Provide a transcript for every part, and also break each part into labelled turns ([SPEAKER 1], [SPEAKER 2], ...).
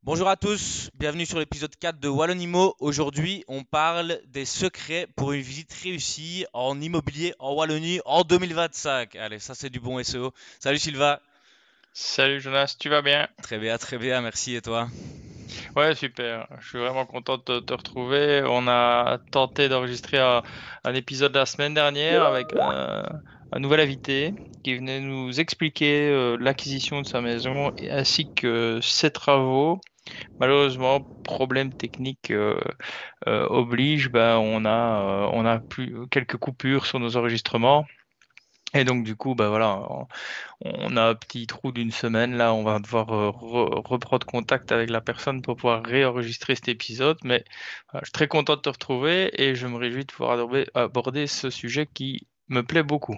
[SPEAKER 1] Bonjour à tous, bienvenue sur l'épisode 4 de Wallonimo. Aujourd'hui, on parle des secrets pour une visite réussie en immobilier en Wallonie en 2025. Allez, ça c'est du bon SEO. Salut Sylvain.
[SPEAKER 2] Salut Jonas, tu vas bien?
[SPEAKER 1] Très bien, merci et toi?
[SPEAKER 2] Ouais, super. Je suis vraiment content de te retrouver. On a tenté d'enregistrer un épisode la semaine dernière avec un nouvel invité qui venait nous expliquer l'acquisition de sa maison ainsi que ses travaux. Malheureusement, problème technique oblige, ben on a plus quelques coupures sur nos enregistrements. Et donc du coup, bah voilà, on a un petit trou d'une semaine là, on va devoir reprendre contact avec la personne pour pouvoir réenregistrer cet épisode. Mais je suis très content de te retrouver et je me réjouis de pouvoir aborder ce sujet qui me plaît beaucoup.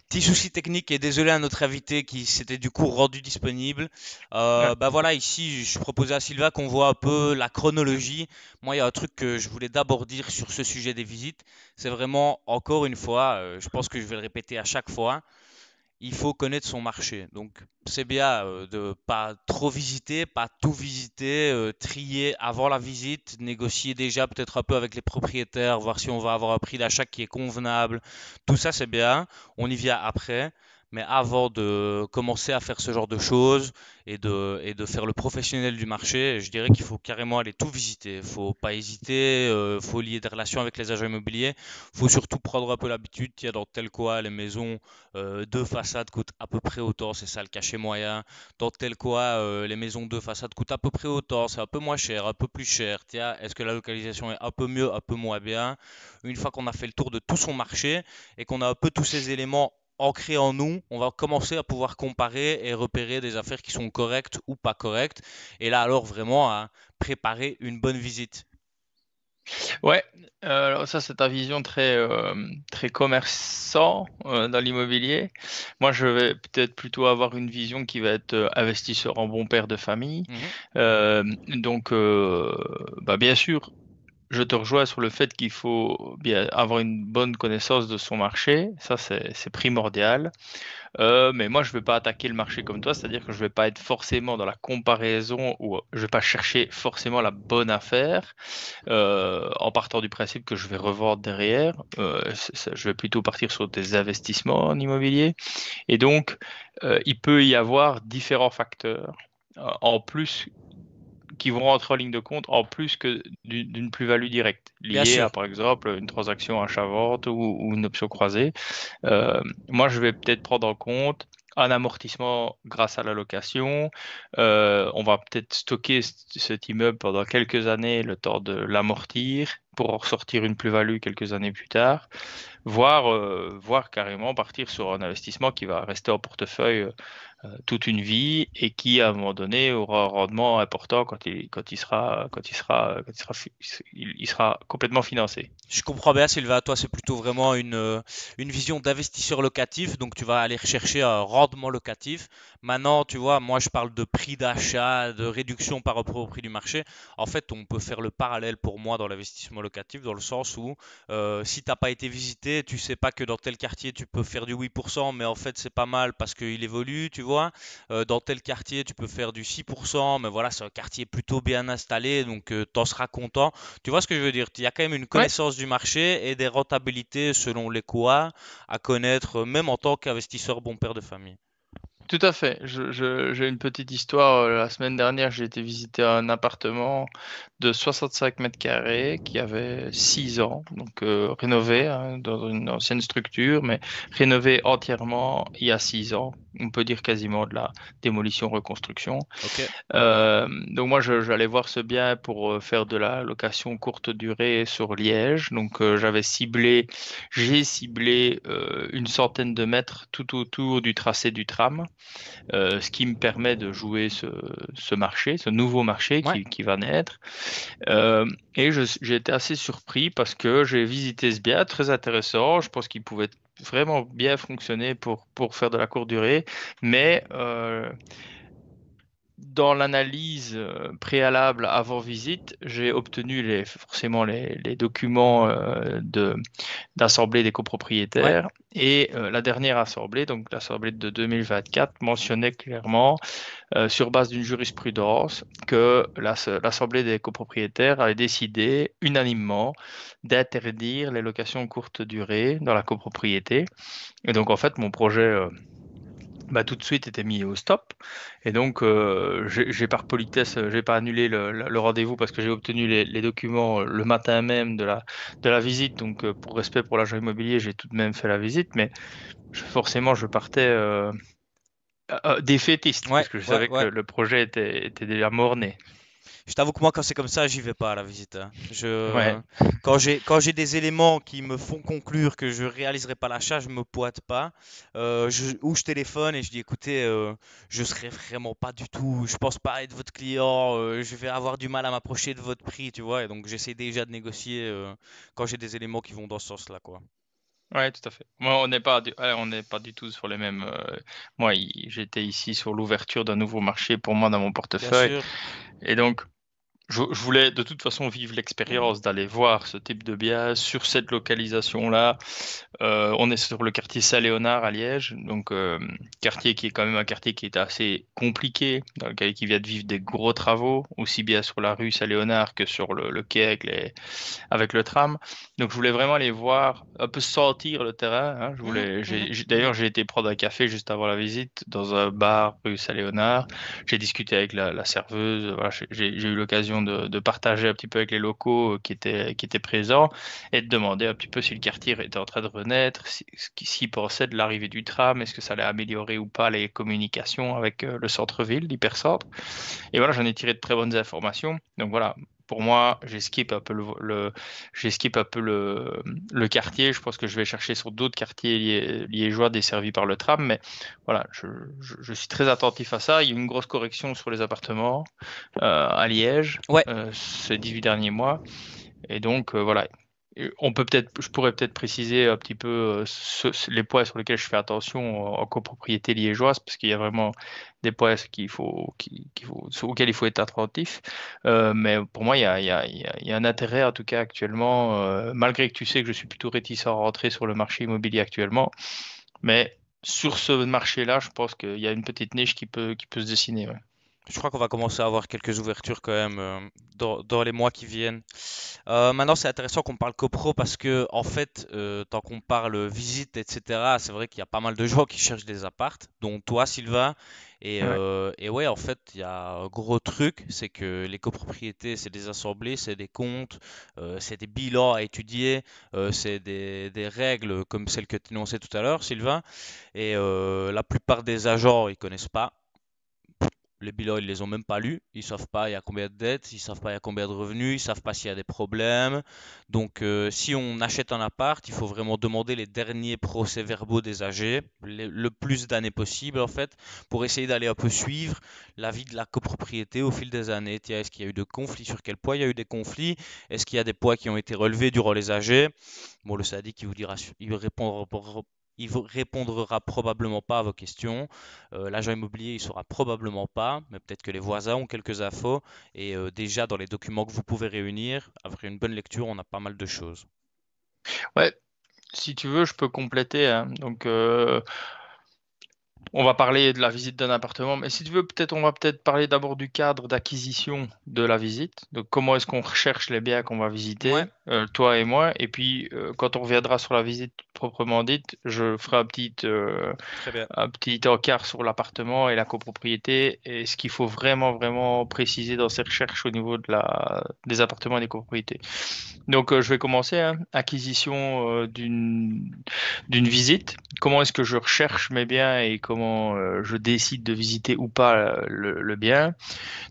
[SPEAKER 1] Petit souci technique et désolé à notre invité qui s'était du coup rendu disponible.
[SPEAKER 2] Ouais.
[SPEAKER 1] Bah voilà, ici je proposais à Sylvain qu'on voit un peu la chronologie. Moi, il y a un truc que je voulais d'abord dire sur ce sujet des visites. C'est vraiment, encore une fois, je pense que je vais le répéter à chaque fois. Il faut connaître son marché. Donc, c'est bien de pas trop visiter, pas tout visiter, trier avant la visite, négocier déjà peut-être un peu avec les propriétaires, voir si on va avoir un prix d'achat qui est convenable. Tout ça, c'est bien. On y vient après. Mais avant de commencer à faire ce genre de choses et de faire le professionnel du marché, je dirais qu'il faut carrément aller tout visiter. Il faut pas hésiter, faut lier des relations avec les agents immobiliers. Faut surtout prendre un peu l'habitude. Tiens, dans tel coin, les maisons deux façades coûtent à peu près autant, c'est ça le cachet moyen. Dans tel quoi, les maisons deux façades coûtent à peu près autant, c'est un peu moins cher, un peu plus cher. Tiens, est-ce que la localisation est un peu mieux, un peu moins bien? Une fois qu'on a fait le tour de tout son marché et qu'on a un peu tous ces éléments ancrés en nous, on va commencer à pouvoir comparer et repérer des affaires qui sont correctes ou pas correctes. Et là, alors vraiment, à préparer une bonne visite.
[SPEAKER 2] Ouais, alors ça c'est ta vision très commerçant dans l'immobilier. Moi je vais peut-être plutôt avoir une vision qui va être investisseur en bon père de famille.
[SPEAKER 1] Mhm.
[SPEAKER 2] Donc bah, bien sûr, je te rejoins sur le fait qu'il faut bien avoir une bonne connaissance de son marché. Ça c'est primordial. Mais moi, je ne vais pas attaquer le marché comme toi, c'est-à-dire que je ne vais pas être forcément dans la comparaison ou je ne vais pas chercher forcément la bonne affaire en partant du principe que je vais revendre derrière. Je vais plutôt partir sur des investissements en immobilier. Et donc, il peut y avoir différents facteurs en plus qui vont rentrer en ligne de compte en plus que d'une plus-value directe
[SPEAKER 1] Bien
[SPEAKER 2] liée
[SPEAKER 1] sûr.
[SPEAKER 2] à, par exemple, une transaction achat-vente ou une option croisée. Moi, je vais peut-être prendre en compte un amortissement grâce à la location. On va peut-être stocker cet immeuble pendant quelques années, le temps de l'amortir pour en ressortir une plus-value quelques années plus tard, voire carrément partir sur un investissement qui va rester en portefeuille toute une vie et qui, à un moment donné, aura un rendement important il sera complètement financé.
[SPEAKER 1] Je comprends bien, Sylvain. Toi, c'est plutôt vraiment une vision d'investisseur locatif. Donc, tu vas aller rechercher un rendement locatif. Maintenant, tu vois, moi, je parle de prix d'achat, de réduction par rapport au prix du marché. En fait, on peut faire le parallèle pour moi dans l'investissement locatif, dans le sens où si t'as pas été visité, tu sais pas que dans tel quartier, tu peux faire du 8%, mais en fait, c'est pas mal parce qu'il évolue, tu vois. Dans tel quartier, tu peux faire du 6%, mais voilà, c'est un quartier plutôt bien installé, donc t'en seras content. Tu vois ce que je veux dire? Il y a quand même une
[SPEAKER 2] Ouais,
[SPEAKER 1] connaissance du marché et des rentabilités selon les quoi à connaître, même en tant qu'investisseur bon père de famille.
[SPEAKER 2] tout à fait. J'ai une petite histoire. La semaine dernière, j'ai été visiter un appartement de 65 mètres carrés qui avait 6 ans, donc rénové hein, dans une ancienne structure, mais rénové entièrement il y a 6 ans. On peut dire quasiment de la démolition-reconstruction.
[SPEAKER 1] Ok?
[SPEAKER 2] Donc moi, j'allais voir ce bien pour faire de la location courte durée sur Liège. Donc j'ai ciblé une centaine de mètres tout autour du tracé du tram, ce qui me permet de jouer ce marché, ce nouveau marché
[SPEAKER 1] Ouais.
[SPEAKER 2] qui va naître. Et j'ai été assez surpris parce que j'ai visité ce bien, très intéressant. Je pense qu'il pouvait vraiment bien fonctionner pour faire de la courte durée, mais dans l'analyse préalable avant visite, j'ai obtenu forcément les documents d'assemblée des
[SPEAKER 1] Ouais,
[SPEAKER 2] copropriétaires et la dernière assemblée, donc l'assemblée de 2024, mentionnait clairement, sur base d'une jurisprudence, que l'assemblée des copropriétaires avait décidé unanimement d'interdire les locations courte durée dans la copropriété. Et donc en fait, mon projet tout de suite était mis au stop. Et donc, j'ai par politesse, j'ai pas annulé le rendez-vous parce que j'ai obtenu les documents le matin même de la visite. Donc, pour respect pour l'agent immobilier, j'ai tout de même fait la visite. Mais forcément, je partais défaitiste
[SPEAKER 1] ouais,
[SPEAKER 2] parce que je
[SPEAKER 1] ouais,
[SPEAKER 2] savais que
[SPEAKER 1] ouais.
[SPEAKER 2] le projet était déjà mort-né.
[SPEAKER 1] Je t'avoue que moi, quand c'est comme ça, j'y vais pas à la visite, hein.
[SPEAKER 2] Ouais,
[SPEAKER 1] Quand j'ai des éléments qui me font conclure que je réaliserai pas l'achat, je me pointe pas. Ou je téléphone et je dis, écoutez, je serai vraiment pas du tout, je pense pas être votre client, je vais avoir du mal à m'approcher de votre prix, tu vois. Et donc, j'essaie déjà de négocier quand j'ai des éléments qui vont dans ce sens-là, quoi.
[SPEAKER 2] ouais, tout à fait. Moi, on n'est pas du tout sur les mêmes. Moi, j'étais ici sur l'ouverture d'un nouveau marché pour moi dans mon
[SPEAKER 1] Bien
[SPEAKER 2] portefeuille.
[SPEAKER 1] sûr.
[SPEAKER 2] Et donc, je voulais de toute façon vivre l'expérience d'aller voir ce type de bien sur cette localisation-là. On est sur le quartier Saint-Léonard à Liège, donc quartier qui est quand même un quartier qui est assez compliqué, dans lequel qui vient de vivre des gros travaux, aussi bien sur la rue Saint-Léonard que sur le quai avec le tram. Donc je voulais vraiment aller voir, un peu sentir le terrain, hein.
[SPEAKER 1] Mhm, mhm.
[SPEAKER 2] D'ailleurs, j'ai été prendre un café juste avant la visite dans un bar rue Saint-Léonard. J'ai discuté avec la serveuse. Voilà, j'ai eu l'occasion de partager un petit peu avec les locaux qui étaient présents et de demander un petit peu si le quartier était en train de renaître, s'ils pensaient de l'arrivée du tram, est-ce que ça allait améliorer ou pas les communications avec le centre-ville, l'hypercentre. Et voilà, j'en ai tiré de très bonnes informations. Donc voilà, pour moi, j'esquipe un peu j'esquipe un peu le quartier. Je pense que je vais chercher sur d'autres quartiers liégeois desservis par le tram. Mais voilà, je suis très attentif à ça. Il y a eu une grosse correction sur les appartements à Liège
[SPEAKER 1] Ouais,
[SPEAKER 2] ces 18 derniers mois. Et donc, voilà. Et je pourrais peut-être préciser un petit peu les points sur lesquels je fais attention en copropriété liégeoise, parce qu'il y a vraiment des points auxquels il faut être attentif. Mais pour moi, il y a un intérêt, en tout cas actuellement, malgré que tu sais que je suis plutôt réticent à rentrer sur le marché immobilier actuellement. Mais sur ce marché-là, je pense qu'il y a une petite niche qui peut se dessiner. Ouais.
[SPEAKER 1] je crois qu'on va commencer à avoir quelques ouvertures quand même dans les mois qui viennent. Maintenant, c'est intéressant qu'on parle copro parce que, en fait, tant qu'on parle visite, etc., c'est vrai qu'il y a pas mal de gens qui cherchent des appartes, dont toi, Sylvain.
[SPEAKER 2] Ouais.
[SPEAKER 1] Et ouais, en fait, il y a un gros truc, c'est que les copropriétés, c'est des assemblées, c'est des comptes, c'est des bilans à étudier, c'est des règles comme celles que tu énonçais tout à l'heure, Sylvain. Et la plupart des agents, ils connaissent pas. Les bilans, ils les ont même pas lus. Ils savent pas il y a combien de dettes, ils savent pas il y a combien de revenus, ils savent pas s'il y a des problèmes. Donc, si on achète un appart, il faut vraiment demander les derniers procès-verbaux des AG, le plus d'années possible en fait, pour essayer d'aller un peu suivre la vie de la copropriété au fil des années. Tiens, est-ce qu'il y a eu de conflits? Sur quel point il y a eu des conflits? Est-ce qu'il y a des points qui ont été relevés durant les AG? Bon, le syndic, il vous répondra probablement pas à vos questions. L'agent immobilier, il saura probablement pas, mais peut-être que les voisins ont quelques infos. Et déjà, dans les documents que vous pouvez réunir, après une bonne lecture, on a pas mal de choses.
[SPEAKER 2] Ouais, si tu veux, je peux compléter, hein. Donc, on va parler de la visite d'un appartement, mais si tu veux, on va peut-être parler d'abord du cadre d'acquisition de la visite. Donc, comment est-ce qu'on recherche les biens qu'on va
[SPEAKER 1] Ouais,
[SPEAKER 2] visiter, toi et moi. Et puis, quand on reviendra sur la visite proprement dite, je ferai
[SPEAKER 1] très bien.
[SPEAKER 2] un petit encart sur l'appartement et la copropriété et ce qu'il faut vraiment, vraiment préciser dans ces recherches au niveau des appartements et des copropriétés. Donc, je vais commencer, hein. Acquisition d'une visite. Comment est-ce que je recherche mes biens et comment je décide de visiter ou pas le bien.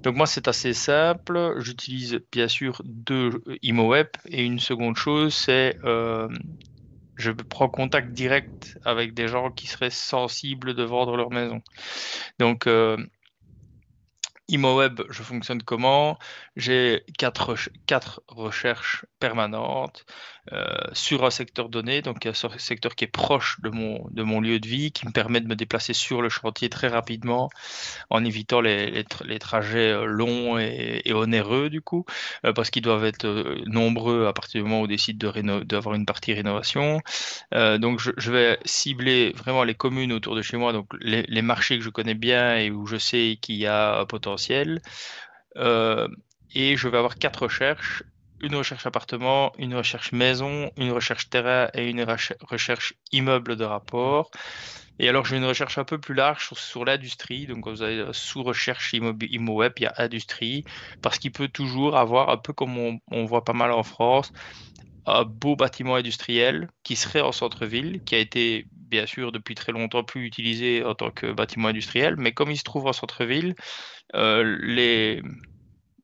[SPEAKER 2] Donc, moi, c'est assez simple. J'utilise bien sûr deux ImoWeb et une seconde chose, c'est je prends contact direct avec des gens qui seraient sensibles de vendre leur maison. Donc, ImoWeb, je fonctionne comment? J'ai quatre recherches permanentes sur un secteur donné, donc un secteur qui est proche de mon lieu de vie, qui me permet de me déplacer sur le chantier très rapidement en évitant les trajets longs et onéreux du coup, parce qu'ils doivent être nombreux à partir du moment où on décide d'avoir une partie rénovation. Donc je vais cibler vraiment les communes autour de chez moi, donc les marchés que je connais bien et où je sais qu'il y a un potentiel. Euh, et je vais avoir quatre recherches. Une recherche appartement, une recherche maison, une recherche terrain et une recherche immeuble de rapport. Et alors j'ai une recherche un peu plus large sur l'industrie. Donc quand vous avez sous recherche ImoWeb, il y a industrie, parce qu'il peut toujours avoir, un peu comme on voit pas mal en France, un beau bâtiment industriel qui serait en centre-ville, qui a été bien sûr depuis très longtemps plus utilisé en tant que bâtiment industriel, mais comme il se trouve en centre-ville, euh, les,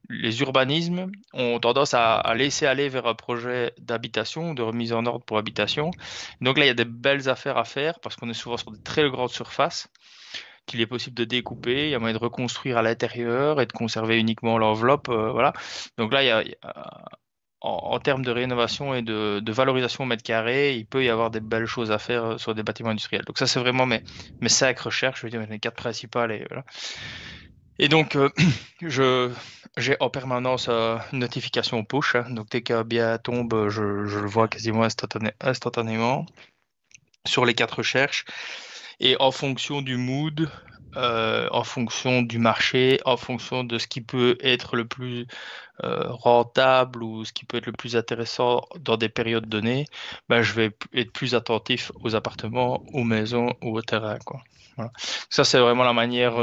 [SPEAKER 2] les urbanismes ont tendance à laisser aller vers un projet d'habitation, de remise en ordre pour habitation. Donc là, il y a des belles affaires à faire parce qu'on est souvent sur de très grandes surfaces qu'il est possible de découper, il y a moyen de reconstruire à l'intérieur et de conserver uniquement l'enveloppe, voilà. Donc là, en termes de rénovation et de valorisation au mètre carré, il peut y avoir des belles choses à faire sur des bâtiments industriels. Donc ça, c'est vraiment mes cinq recherches, je veux dire mes quatre principales. Et, voilà. Et donc, je, j'ai en permanence une notification push, hein. Donc dès qu'un bien tombe, je le vois quasiment instantanément sur les quatre recherches. Et en fonction du mood, en fonction du marché, en fonction de ce qui peut être le plus rentable ou ce qui peut être le plus intéressant dans des périodes données, ben, je vais être plus attentif aux appartements, aux maisons ou au terrain, quoi. Voilà. Ça, c'est vraiment la manière,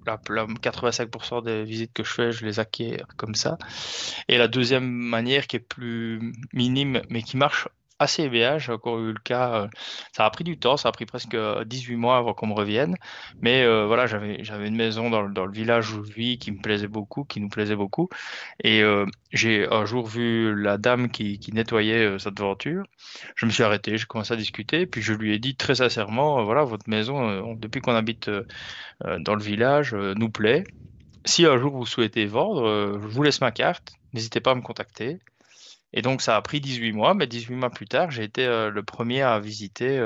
[SPEAKER 2] 85% des visites que je fais, je les acquiers comme ça. Et la deuxième manière qui est plus minime, mais qui marche assez bien, j'ai encore eu le cas, ça a pris du temps, ça a pris presque 18 mois avant qu'on me revienne, mais voilà, j'avais une maison dans le village où je vis qui me plaisait beaucoup, qui nous plaisait beaucoup, et j'ai un jour vu la dame qui nettoyait sa devanture, je me suis arrêté, j'ai commencé à discuter, puis je lui ai dit très sincèrement, voilà, votre maison, depuis qu'on habite dans le village, nous plaît. Si un jour vous souhaitez vendre, je vous laisse ma carte. N'hésitez pas à me contacter. Et donc, ça a pris 18 mois, mais 18 mois plus tard, j'ai été le premier à visiter,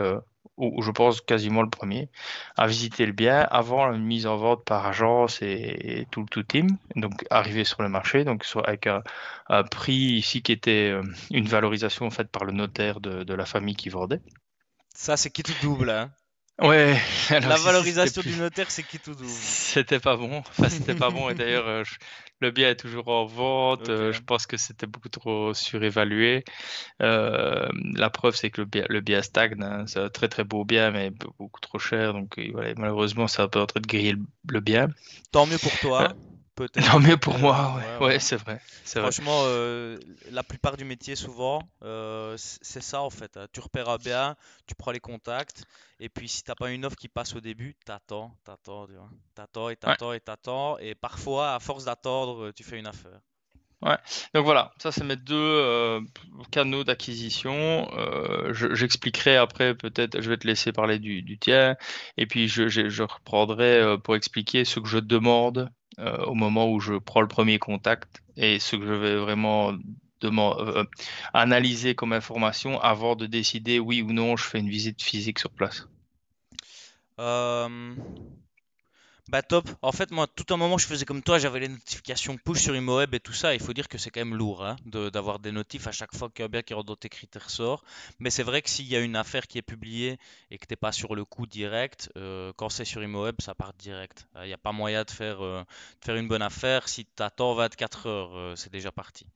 [SPEAKER 2] ou je pense quasiment le premier, à visiter le bien avant la mise en vente par agence et tout team. Donc, arrivé sur le marché, donc avec un prix ici qui était une valorisation faite par le notaire de la famille qui vendait.
[SPEAKER 1] Ça, c'est qui tout double, hein.
[SPEAKER 2] Ouais, alors
[SPEAKER 1] La
[SPEAKER 2] ici c'était
[SPEAKER 1] valorisation du
[SPEAKER 2] plus.
[SPEAKER 1] notaire, c'est qui tout double.
[SPEAKER 2] C'était pas bon. Enfin, c'était pas bon. Et d'ailleurs, le bien est toujours en vente. Je
[SPEAKER 1] Ok.
[SPEAKER 2] pense que c'était beaucoup trop surévalué. La preuve, c'est que le bien stagne, hein. C'est un très très beau bien, mais beaucoup trop cher. Donc, voilà, malheureusement, ça peut en train de griller le bien.
[SPEAKER 1] Tant mieux pour
[SPEAKER 2] Euh,
[SPEAKER 1] toi. Peut-être
[SPEAKER 2] non,
[SPEAKER 1] que
[SPEAKER 2] mais
[SPEAKER 1] c'était.
[SPEAKER 2] pour moi,
[SPEAKER 1] Ouais,
[SPEAKER 2] ouais,
[SPEAKER 1] voilà.
[SPEAKER 2] c'est vrai, c'est vrai.
[SPEAKER 1] Franchement, la plupart du métier, souvent, c'est ça en fait, hein. Tu repères bien, tu prends les contacts, et puis si t'as pas une offre qui passe au début, t'attends, tu vois. T'attends et
[SPEAKER 2] Ouais,
[SPEAKER 1] t'attends et t'attends, et parfois, à force d'attendre, tu fais une affaire.
[SPEAKER 2] ouais. Donc voilà, ça c'est mes deux canaux d'acquisition. J'expliquerai après, peut-être, je vais te laisser parler du tien, et puis je reprendrai pour expliquer ce que je demande au moment où je prends le premier contact et ce que je vais vraiment analyser comme information avant de décider oui ou non je fais une visite physique sur place.
[SPEAKER 1] Euh, Bah top. En fait, moi, tout un moment, je faisais comme toi, j'avais les notifications push sur ImoWeb et tout ça. Il faut dire que c'est quand même lourd, hein, d'avoir des notifs à chaque fois qu'un bien qui rentre dans tes critères sort. Mais c'est vrai que s'il y a une affaire qui est publiée et que t'es pas sur le coup direct, quand c'est sur ImoWeb, ça part direct. Il n'y a pas moyen de faire une bonne affaire. Si t'attends 24 heures, c'est déjà parti.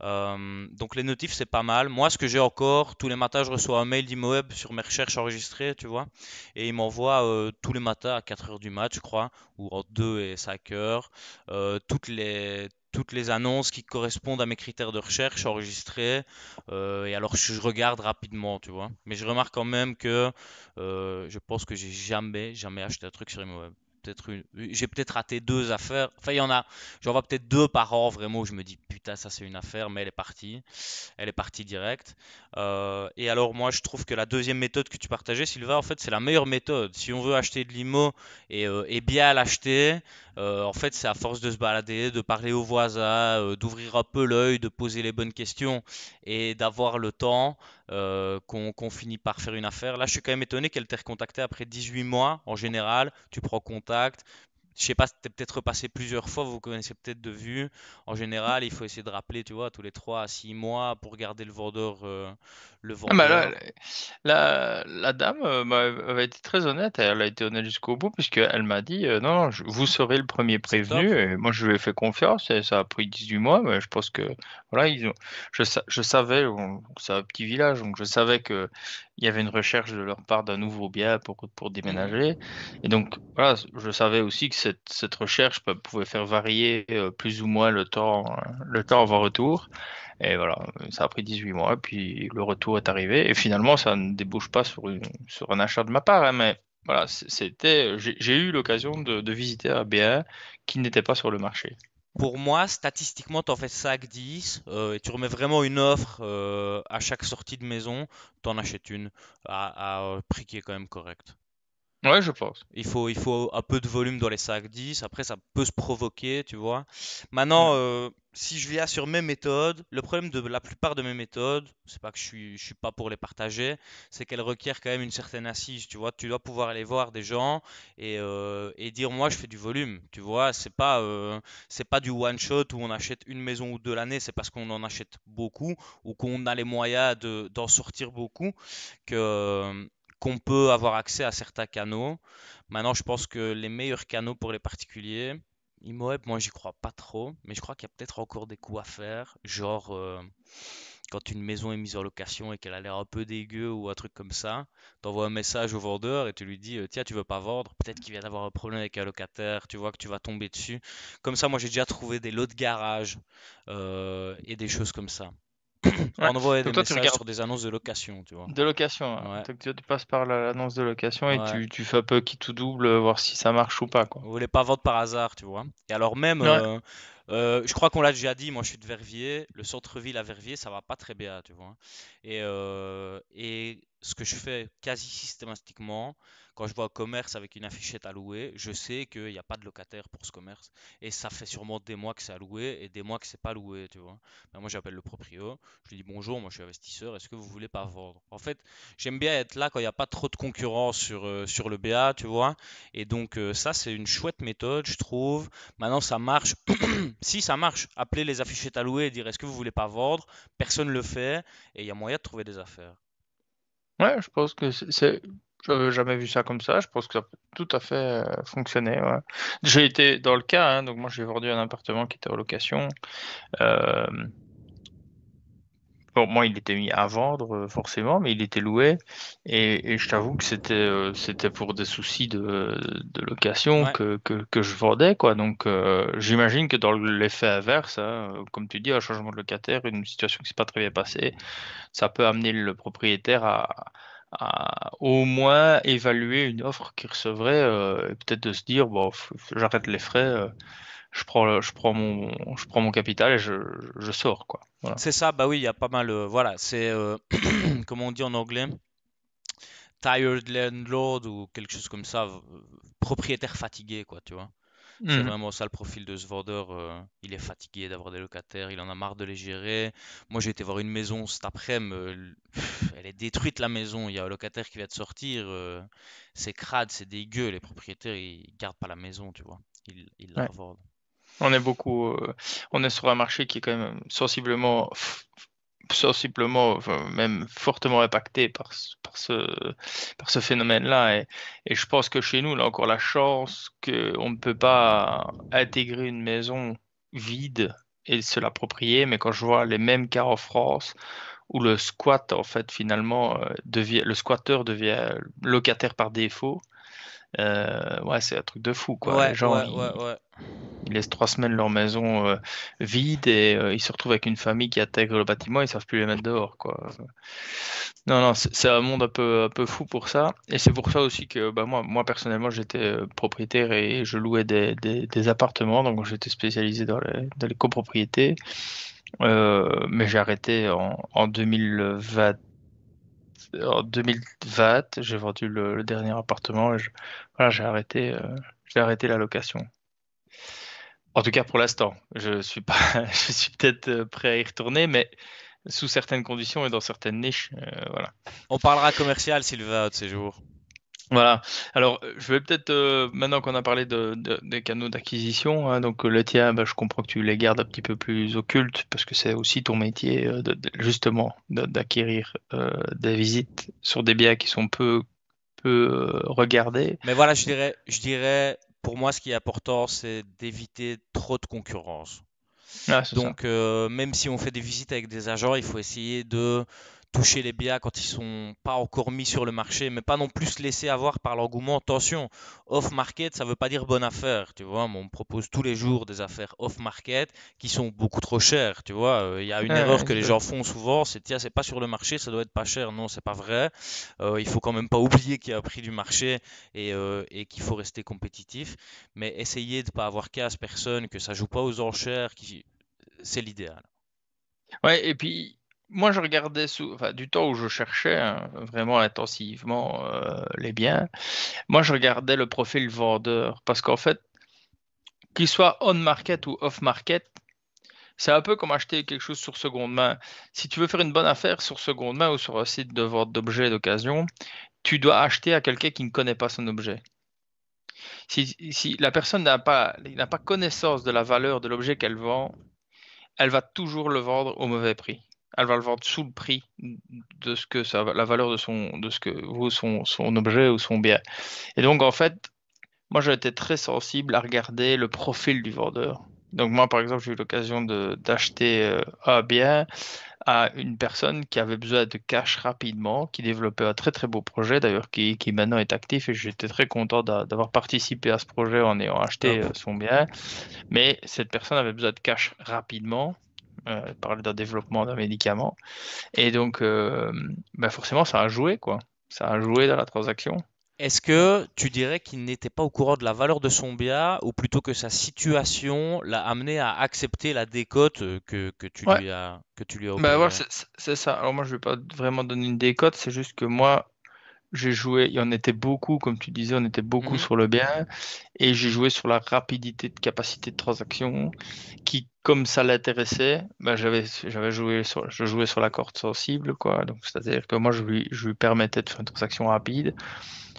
[SPEAKER 1] Donc les notifs, c'est pas mal. Moi, ce que j'ai encore, tous les matins, je reçois un mail d'ImoWeb sur mes recherches enregistrées, tu vois. Et il m'envoie tous les matins à 4 heures du match, je crois, ou entre 2 et 5 heures, toutes les annonces qui correspondent à mes critères de recherche enregistrées. Et alors, je regarde rapidement, tu vois. Mais je remarque quand même que je pense que j'ai jamais acheté un truc sur ImoWeb. j'ai peut-être raté 2 affaires. Enfin, j'en vois peut-être 2 par an vraiment où je me dis putain, ça c'est une affaire, mais elle est partie direct. Et alors moi je trouve que la deuxième méthode que tu partageais, Sylvain, en fait c'est la meilleure méthode. Si on veut acheter de l'IMO et bien l'acheter, en fait c'est à force de se balader, de parler aux voisins, d'ouvrir un peu l'œil, de poser les bonnes questions et d'avoir le temps qu'on finit par faire une affaire. Là je suis quand même étonné qu'elle t'ait recontacté après 18 mois en général. Tu prends contact. Je sais pas, t'es peut-être repassé plusieurs fois, vous vous connaissez peut-être de vue. En général, il faut essayer de rappeler, tu vois, tous les 3 à 6 mois pour garder le vendeur. Le
[SPEAKER 2] Ah bah là,
[SPEAKER 1] vendeur.
[SPEAKER 2] la dame avait été très honnête, elle a été honnête jusqu'au bout, puisqu'elle m'a dit non, non, vous serez le premier
[SPEAKER 1] C'est top.
[SPEAKER 2] prévenu, et moi je lui ai fait confiance, et ça a pris 18 mois, mais je pense que voilà, je savais, c'est un petit village, donc je savais que il y avait une recherche de leur part d'un nouveau bien pour
[SPEAKER 1] Mhm.
[SPEAKER 2] déménager, et donc voilà, je savais aussi que cette recherche pouvait faire varier plus ou moins le temps avant retour. Et voilà, ça a pris 18 mois, puis le retour est arrivé. Et finalement, ça ne débouche pas sur un achat de ma part, hein, mais voilà, j'ai eu l'occasion de visiter un bien qui n'était pas sur le marché.
[SPEAKER 1] Pour moi, statistiquement, tu en fais 5-10 et tu remets vraiment une offre à chaque sortie de maison, tu en achètes une à un prix qui est quand même correct.
[SPEAKER 2] Ouais, je pense.
[SPEAKER 1] Il faut un peu de volume dans les sacs 10. Après, ça peut se provoquer, tu vois. Maintenant,
[SPEAKER 2] Mm.
[SPEAKER 1] si je viens sur mes méthodes, le problème de la plupart de mes méthodes, c'est pas que je suis pas pour les partager, c'est qu'elles requièrent quand même une certaine assise, tu vois. Tu dois pouvoir aller voir des gens et dire, moi, je fais du volume, tu vois. C'est pas du one shot où on achète une maison ou deux l'année, c'est parce qu'on en achète beaucoup ou qu'on a les moyens d'en sortir beaucoup que, qu'on peut avoir accès à certains canaux. Maintenant, je pense que les meilleurs canaux pour les particuliers, ImoWeb, moi, j'y crois pas trop, mais je crois qu'il y a peut-être encore des coups à faire, genre quand une maison est mise en location et qu'elle a l'air un peu dégueu ou un truc comme ça, t'envoies un message au vendeur et tu lui dis, tiens, tu veux pas vendre, peut-être qu'il vient d'avoir un problème avec un locataire, tu vois que tu vas tomber dessus. Comme ça, moi, j'ai déjà trouvé des lots de garage et des choses comme ça.
[SPEAKER 2] Ouais.
[SPEAKER 1] Envoyer des
[SPEAKER 2] Donc toi, tu
[SPEAKER 1] messages
[SPEAKER 2] regardes
[SPEAKER 1] sur des annonces de location, tu vois.
[SPEAKER 2] de location, hein.
[SPEAKER 1] Ouais,
[SPEAKER 2] Donc tu passes par l'annonce de location et
[SPEAKER 1] ouais.
[SPEAKER 2] tu fais un peu qui tout double, voir si ça marche ou pas, quoi.
[SPEAKER 1] Vous voulez pas vendre par hasard, tu vois. Et alors même,
[SPEAKER 2] Ouais.
[SPEAKER 1] je crois qu'on l'a déjà dit, moi je suis de Verviers, le centre-ville à Verviers, ça va pas très bien, tu vois. Et ce que je fais quasi systématiquement, quand je vois un commerce avec une affichette à louer, je sais qu'il n'y a pas de locataire pour ce commerce. Et ça fait sûrement des mois que c'est à louer et des mois que c'est pas loué, tu vois. Ben, moi j'appelle le proprio, je lui dis bonjour, moi je suis investisseur, est-ce que vous voulez pas vendre? En fait, j'aime bien être là quand il n'y a pas trop de concurrence sur le BA, tu vois. Et donc ça, c'est une chouette méthode, je trouve. Maintenant, ça marche. Si ça marche, appelez les affichettes à louer et dire est-ce que vous voulez pas vendre? Personne ne le fait et il y a moyen de trouver des affaires.
[SPEAKER 2] Ouais, je pense que j'avais jamais vu ça comme ça. Je pense que ça peut tout à fait fonctionner. Ouais. J'ai été dans le cas, hein, donc moi j'ai vendu un appartement qui était en location. Euh, bon, moi il était mis à vendre forcément, mais il était loué. Et je t'avoue que c'était pour des soucis de location
[SPEAKER 1] Ouais,
[SPEAKER 2] que je vendais, quoi. Donc j'imagine que dans l'effet inverse, hein, comme tu dis, un changement de locataire, une situation qui s'est pas très bien passée, ça peut amener le propriétaire à au moins évaluer une offre qu'il recevrait et peut-être de se dire bon j'arrête les frais, je prends mon capital et je sors quoi. Voilà.
[SPEAKER 1] c'est ça. Bah oui, il y a pas mal. Voilà, c'est comment on dit en anglais, tired landlord ou quelque chose comme ça, propriétaire fatigué, quoi, tu vois. C'est
[SPEAKER 2] Mhm.
[SPEAKER 1] vraiment ça le profil de ce vendeur. Il est fatigué d'avoir des locataires, il en a marre de les gérer. Moi, j'ai été voir une maison cet après-midi. Elle est détruite la maison. Il y a un locataire qui vient de sortir. C'est crade, c'est dégueu. Les propriétaires, ils gardent pas la maison, tu vois. Ils la
[SPEAKER 2] Ouais.
[SPEAKER 1] revendent.
[SPEAKER 2] On est beaucoup, on est sur un marché qui est quand même sensiblement, enfin, même fortement impacté par ce phénomène-là. Et je pense que chez nous, on a encore la chance qu'on ne peut pas intégrer une maison vide et se l'approprier. Mais quand je vois les mêmes cas en France, où le squat, en fait, finalement, le squatteur devient locataire par défaut, Ouais, c'est un truc de fou, quoi. Les
[SPEAKER 1] Ouais,
[SPEAKER 2] gens,
[SPEAKER 1] ouais, ouais, ouais.
[SPEAKER 2] ils laissent 3 semaines leur maison vide et ils se retrouvent avec une famille qui intègre le bâtiment, ils savent plus les mettre dehors, quoi. Non, non, c'est un monde un peu fou pour ça. Et c'est pour ça aussi que bah, moi personnellement, j'étais propriétaire et je louais des appartements, donc j'étais spécialisé dans les copropriétés. Mais j'ai arrêté en 2020. En 2020, j'ai vendu le dernier appartement et voilà, j'ai arrêté la location. En tout cas pour l'instant. Je suis pas, je suis peut-être prêt à y retourner, mais sous certaines conditions et dans certaines niches. Voilà.
[SPEAKER 1] On parlera commercial, Sylvain, de ces jours.
[SPEAKER 2] Voilà. Alors, je vais peut-être, maintenant qu'on a parlé des canaux d'acquisition, hein, donc le tien, bah, je comprends que tu les gardes un petit peu plus occultes parce que c'est aussi ton métier, justement, d'acquérir des visites sur des biens qui sont peu regardés.
[SPEAKER 1] Mais voilà, je dirais, pour moi, ce qui est important, c'est d'éviter trop de concurrence.
[SPEAKER 2] Ah, c'est ça.
[SPEAKER 1] Donc, même si on fait des visites avec des agents, il faut essayer de toucher les biens quand ils sont pas encore mis sur le marché, mais pas non plus se laisser avoir par l'engouement. Attention, off-market, ça veut pas dire bonne affaire, tu vois. On me propose tous les jours des affaires off-market qui sont beaucoup trop chères, tu vois. Il y a une erreur
[SPEAKER 2] Ouais,
[SPEAKER 1] que les
[SPEAKER 2] c'est
[SPEAKER 1] gens font souvent, c'est tiens, c'est pas sur le marché, ça doit être pas cher. Non, c'est pas vrai. Il faut quand même pas oublier qu'il y a un prix du marché et qu'il faut rester compétitif. Mais essayer de pas avoir 15 personnes, que ça joue pas aux enchères, c'est l'idéal.
[SPEAKER 2] ouais, et puis moi je regardais enfin, du temps où je cherchais hein, vraiment intensivement les biens, moi je regardais le profil vendeur parce qu'en fait, qu'il soit on market ou off market, c'est un peu comme acheter quelque chose sur seconde main. Si tu veux faire une bonne affaire sur seconde main ou sur un site de vente d'objets d'occasion, tu dois acheter à quelqu'un qui ne connaît pas son objet. Si la personne n'a pas connaissance de la valeur de l'objet qu'elle vend, elle va toujours le vendre au mauvais prix. Elle va le vendre sous le prix de ce que ça, la valeur de ce que vaut son objet ou son bien. Et donc, en fait, moi, j'ai été très sensible à regarder le profil du vendeur. Donc, moi, par exemple, j'ai eu l'occasion d'acheter un bien à une personne qui avait besoin de cash rapidement, qui développait un très très beau projet d'ailleurs, qui maintenant est actif et j'étais très content d'avoir participé à ce projet en ayant acheté
[SPEAKER 1] Top.
[SPEAKER 2] son bien. Mais cette personne avait besoin de cash rapidement. Parler d'un développement d'un médicament. Et donc, bah forcément, ça a joué, quoi. Ça a joué dans la transaction.
[SPEAKER 1] Est-ce que tu dirais qu'il n'était pas au courant de la valeur de son bien, ou plutôt que sa situation l'a amené à accepter la décote
[SPEAKER 2] Ouais,
[SPEAKER 1] que tu lui as
[SPEAKER 2] bah voilà,
[SPEAKER 1] opérée?
[SPEAKER 2] c'est ça. Alors moi, je vais pas vraiment donner une décote, c'est juste que moi, j'ai joué, il y en était beaucoup, comme tu disais, on était beaucoup
[SPEAKER 1] Mhm.
[SPEAKER 2] sur le bien, et j'ai joué sur la rapidité de capacité de transaction, qui, comme ça l'intéressait, bah, je jouais sur la corde sensible, quoi. Donc, c'est-à-dire que moi, je lui permettais de faire une transaction rapide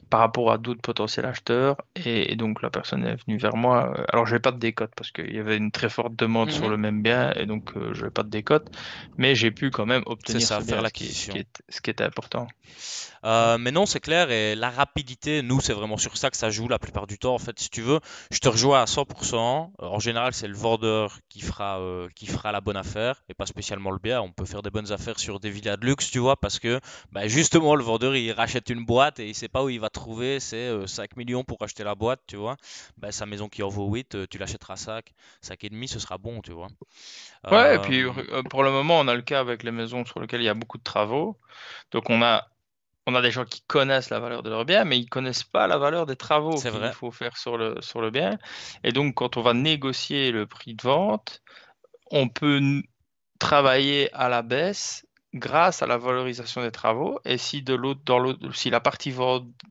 [SPEAKER 2] par rapport à d'autres potentiels acheteurs, et donc la personne est venue vers moi. Alors, je n'avais pas de décote parce qu'il y avait une très forte demande sur
[SPEAKER 1] Mhm.
[SPEAKER 2] le même bien, et donc je n'avais pas de décote, mais j'ai pu quand même
[SPEAKER 1] C'est
[SPEAKER 2] obtenir
[SPEAKER 1] ça,
[SPEAKER 2] ce
[SPEAKER 1] faire
[SPEAKER 2] bien,
[SPEAKER 1] l'acquisition.
[SPEAKER 2] ce qui était important.
[SPEAKER 1] Mais non, c'est clair, et la rapidité, nous, c'est vraiment sur ça que ça joue la plupart du temps. En fait, si tu veux, je te rejoins à 100%. En général, c'est le vendeur qui fera la bonne affaire, et pas spécialement le bien. On peut faire des bonnes affaires sur des villas de luxe, tu vois, parce que bah, justement, le vendeur, il rachète une boîte et il sait pas où il va trouver c'est 5 millions pour acheter la boîte, tu vois. Bah, sa maison qui en vaut 8, tu l'achèteras 5 et demi, ce sera bon, tu vois.
[SPEAKER 2] Ouais, et puis
[SPEAKER 1] Euh,
[SPEAKER 2] pour le moment, on a le cas avec les maisons sur lesquelles il y a beaucoup de travaux. Donc on a des gens qui connaissent la valeur de leur bien, mais ils connaissent pas la valeur des travaux
[SPEAKER 1] c'est
[SPEAKER 2] qu'il
[SPEAKER 1] vrai.
[SPEAKER 2] faut faire sur le bien. Et donc, quand on va négocier le prix de vente, on peut travailler à la baisse grâce à la valorisation des travaux. Et si dans l'autre, si la partie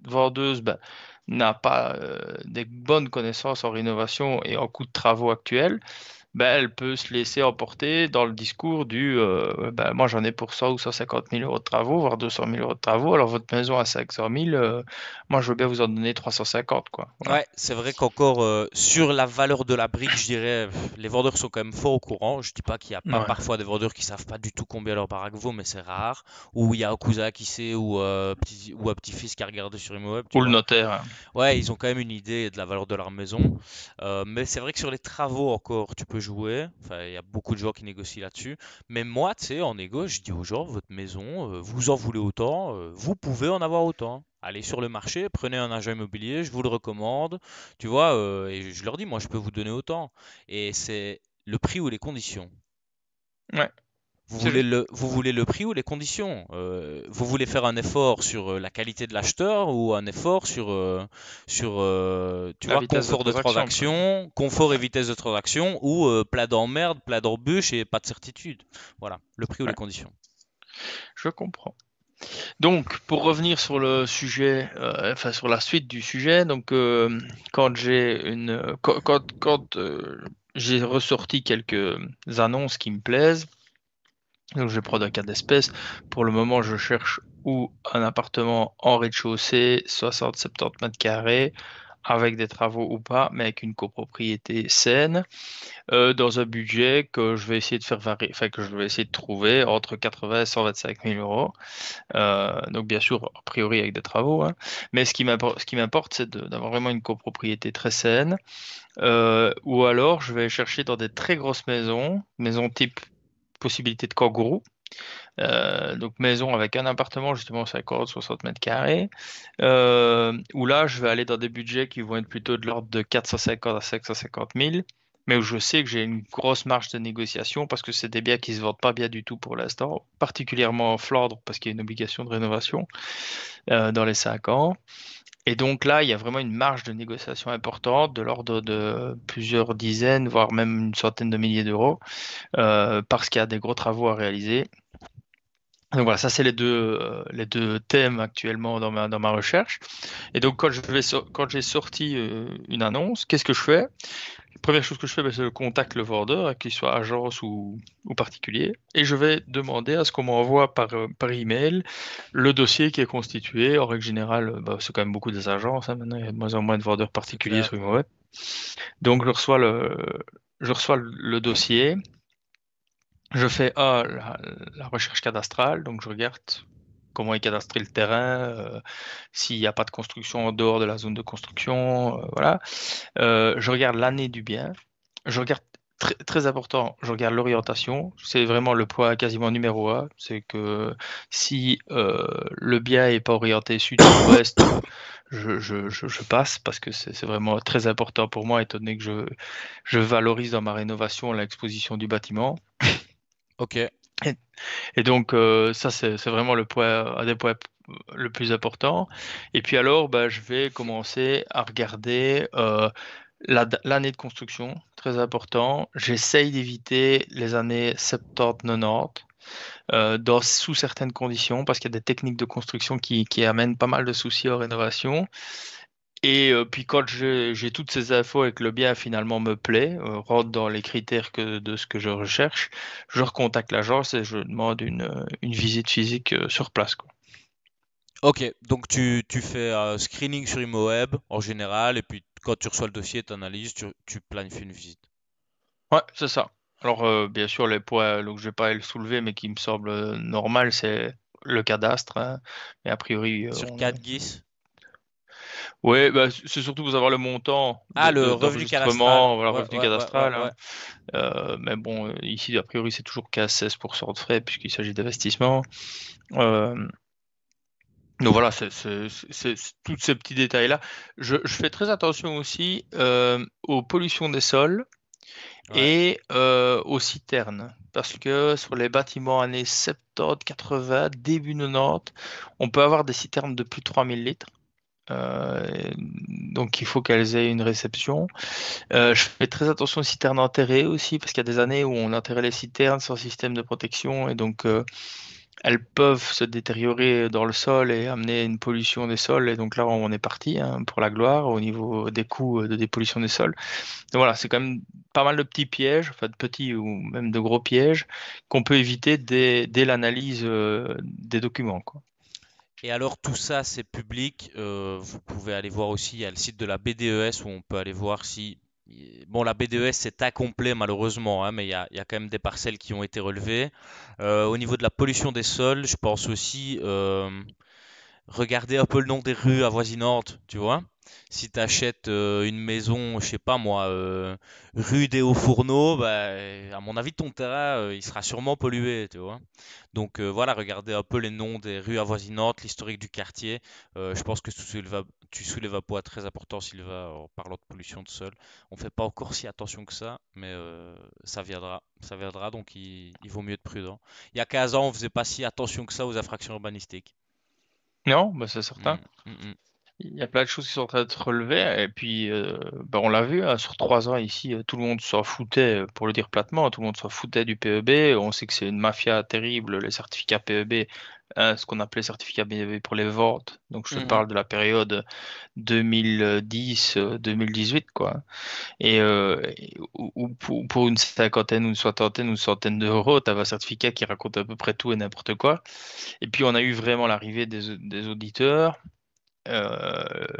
[SPEAKER 2] vendeuse ben, n'a pas des bonnes connaissances en rénovation et en coût de travaux actuels, ben, elle peut se laisser emporter dans le discours ben, moi j'en ai pour 100 ou 150 000 euros de travaux, voire 200 000 euros de travaux, alors votre maison à 500 000, moi je veux bien vous en donner 350, quoi. Voilà.
[SPEAKER 1] Ouais, c'est vrai qu'encore sur la valeur de la brique, je dirais, les vendeurs sont quand même fort au courant. Je dis pas qu'il n'y a pas
[SPEAKER 2] Ouais.
[SPEAKER 1] parfois des vendeurs qui savent pas du tout combien leur baraque vaut, mais c'est rare. Ou il y a un cousin qui sait, ou un petit-fils qui a regardé sur Immoweb, tu
[SPEAKER 2] Ou le
[SPEAKER 1] vois.
[SPEAKER 2] notaire, hein.
[SPEAKER 1] Ouais, ils ont quand même une idée de la valeur de leur maison. Mais c'est vrai que sur les travaux encore, tu peux jouer. Enfin, il y a beaucoup de gens qui négocient là-dessus. Mais moi, tu sais, en négo, je dis aux gens, votre maison, vous en voulez autant, vous pouvez en avoir autant. Allez sur le marché, prenez un agent immobilier, je vous le recommande. Tu vois, et je leur dis, moi, je peux vous donner autant. Et c'est le prix ou les conditions.
[SPEAKER 2] Ouais.
[SPEAKER 1] Vous voulez le prix ou les conditions? Vous voulez faire un effort sur la qualité de l'acheteur ou un effort sur tu
[SPEAKER 2] La
[SPEAKER 1] vois,
[SPEAKER 2] vitesse de
[SPEAKER 1] confort de
[SPEAKER 2] transaction, quoi.
[SPEAKER 1] transaction, confort et
[SPEAKER 2] Ouais.
[SPEAKER 1] vitesse de transaction ou plat d'emmerde, plat d'embûche et pas de certitude. Voilà, le prix ou les
[SPEAKER 2] Ouais,
[SPEAKER 1] conditions.
[SPEAKER 2] je comprends. Donc, pour revenir sur le sujet, enfin sur la suite du sujet, donc quand j'ai ressorti quelques annonces qui me plaisent, donc je vais prendre un cas d'espèce. Pour le moment, je cherche ou un appartement en rez-de-chaussée, 60-70 mètres carrés, avec des travaux ou pas, mais avec une copropriété saine, dans un budget que je vais essayer de faire varier, enfin que je vais essayer de trouver entre 80 et 125 000 euros. Donc bien sûr, a priori avec des travaux, hein. Mais ce qui m'importe, c'est d'avoir vraiment une copropriété très saine. Ou alors, je vais chercher dans des très grosses maisons, maisons type possibilité de kangourou. Donc maison avec un appartement justement 50-60 mètres carrés. Où là, je vais aller dans des budgets qui vont être plutôt de l'ordre de 450 à 550 000. Mais où je sais que j'ai une grosse marge de négociation parce que c'est des biens qui se vendent pas bien du tout pour l'instant, particulièrement en Flandre parce qu'il y a une obligation de rénovation dans les 5 ans. Et donc là, il y a vraiment une marge de négociation importante de l'ordre de plusieurs dizaines, voire même une centaine de milliers d'euros, parce qu'il y a des gros travaux à réaliser. Donc voilà, ça c'est les deux thèmes actuellement dans ma recherche. Et donc quand j'ai sorti une annonce, qu'est-ce que je fais? La première chose que je fais, ben, c'est je contacte le vendeur, qu'il soit agence ou particulier, et je vais demander à ce qu'on m'envoie par email le dossier qui est constitué. En règle générale, bah, c'est quand même beaucoup des agences, hein, maintenant, il y a de moins en moins de vendeurs
[SPEAKER 1] C'est
[SPEAKER 2] particuliers
[SPEAKER 1] clair.
[SPEAKER 2] sur le web. Donc je reçois le dossier, je fais la recherche cadastrale, donc je regarde comment est cadastré le terrain, s'il n'y a pas de construction en dehors de la zone de construction, voilà. Je regarde l'année du bien. Je regarde très, très important, je regarde l'orientation. C'est vraiment le point quasiment numéro un. C'est que si le bien est pas orienté sud-sud-ouest, je passe parce que c'est vraiment très important pour moi, étant donné que je valorise dans ma rénovation l'exposition du bâtiment.
[SPEAKER 1] Ok.
[SPEAKER 2] Et, et donc, ça, c'est vraiment un des points le plus important. Et puis alors, bah, je vais commencer à regarder l'année de construction, très important. J'essaye d'éviter les années 70-90 sous certaines conditions, parce qu'il y a des techniques de construction qui amènent pas mal de soucis aux rénovations. Et puis quand j'ai toutes ces infos et que le bien finalement me plaît, rentre dans les critères de ce que je recherche, je recontacte l'agence et je demande une visite physique sur place, quoi.
[SPEAKER 1] Ok, donc tu fais un screening sur ImoWeb en général, et puis quand tu reçois le dossier, tu analyses, tu planifies une visite.
[SPEAKER 2] Ouais, c'est ça. Alors bien sûr les points donc je vais pas le soulever mais qui me semble normal, c'est le cadastre, hein. Mais a priori
[SPEAKER 1] Sur 4 GIS.
[SPEAKER 2] ouais, bah, c'est surtout pour savoir le montant
[SPEAKER 1] Ah, le revenu cadastral.
[SPEAKER 2] d'enregistrement, voilà,
[SPEAKER 1] Ouais,
[SPEAKER 2] revenu
[SPEAKER 1] ouais, ouais, ouais,
[SPEAKER 2] cadastral,
[SPEAKER 1] ouais.
[SPEAKER 2] hein. Mais bon, ici, a priori, c'est toujours qu'à 16% de frais puisqu'il s'agit d'investissement. Euh, donc voilà, c'est tous ces petits détails-là. Je fais très attention aussi aux pollutions des sols
[SPEAKER 1] Ouais.
[SPEAKER 2] et aux citernes. Parce que sur les bâtiments années 70, 80, début 90, on peut avoir des citernes de plus de 3000 litres. Euh, donc il faut qu'elles aient une réception. Je fais très attention aux citernes enterrées aussi, parce qu'il y a des années où on enterrait les citernes sans système de protection, et donc elles peuvent se détériorer dans le sol et amener une pollution des sols. Et donc là, on est parti, hein, pour la gloire au niveau des coûts de dépollution des sols. Donc voilà, c'est quand même pas mal de petits pièges, enfin de petits ou même de gros pièges, qu'on peut éviter dès l'analyse des documents, quoi.
[SPEAKER 1] Et alors tout ça, c'est public. Vous pouvez aller voir aussi, il y a le site de la BDES où on peut aller voir si... Bon, la BDES, c'est incomplet malheureusement, hein, mais il y a quand même des parcelles qui ont été relevées. Au niveau de la pollution des sols, je pense aussi regarder un peu le nom des rues avoisinantes, tu vois. Si tu achètes une maison, je sais pas moi, rue des Hauts-Fourneaux, bah, à mon avis, ton terrain, il sera sûrement pollué, tu vois. Donc voilà, regardez un peu les noms des rues avoisinantes, l'historique du quartier. Je pense que tu soulèves un point très important, Sylvain, en parlant de pollution de sol. On fait pas encore si attention que ça, mais ça viendra, donc il vaut mieux être prudent. Il y a 15 ans, on faisait pas si attention que ça aux infractions urbanistiques.
[SPEAKER 2] Non, bah, c'est certain.
[SPEAKER 1] Mm, mm, mm.
[SPEAKER 2] Il y a plein de choses qui sont en train de se relever, et puis bah, on l'a vu, hein, sur 3 ans ici, tout le monde s'en foutait, pour le dire platement, tout le monde s'en foutait du PEB. On sait que c'est une mafia terrible, les certificats PEB, hein, ce qu'on appelait certificats PEB pour les ventes. Donc je te
[SPEAKER 1] Mhm.
[SPEAKER 2] parle de la période 2010-2018, quoi. Ou pour une cinquantaine, ou une soixantaine, ou une centaine d'euros, tu avais un certificat qui raconte à peu près tout et n'importe quoi. Et puis on a eu vraiment l'arrivée des auditeurs,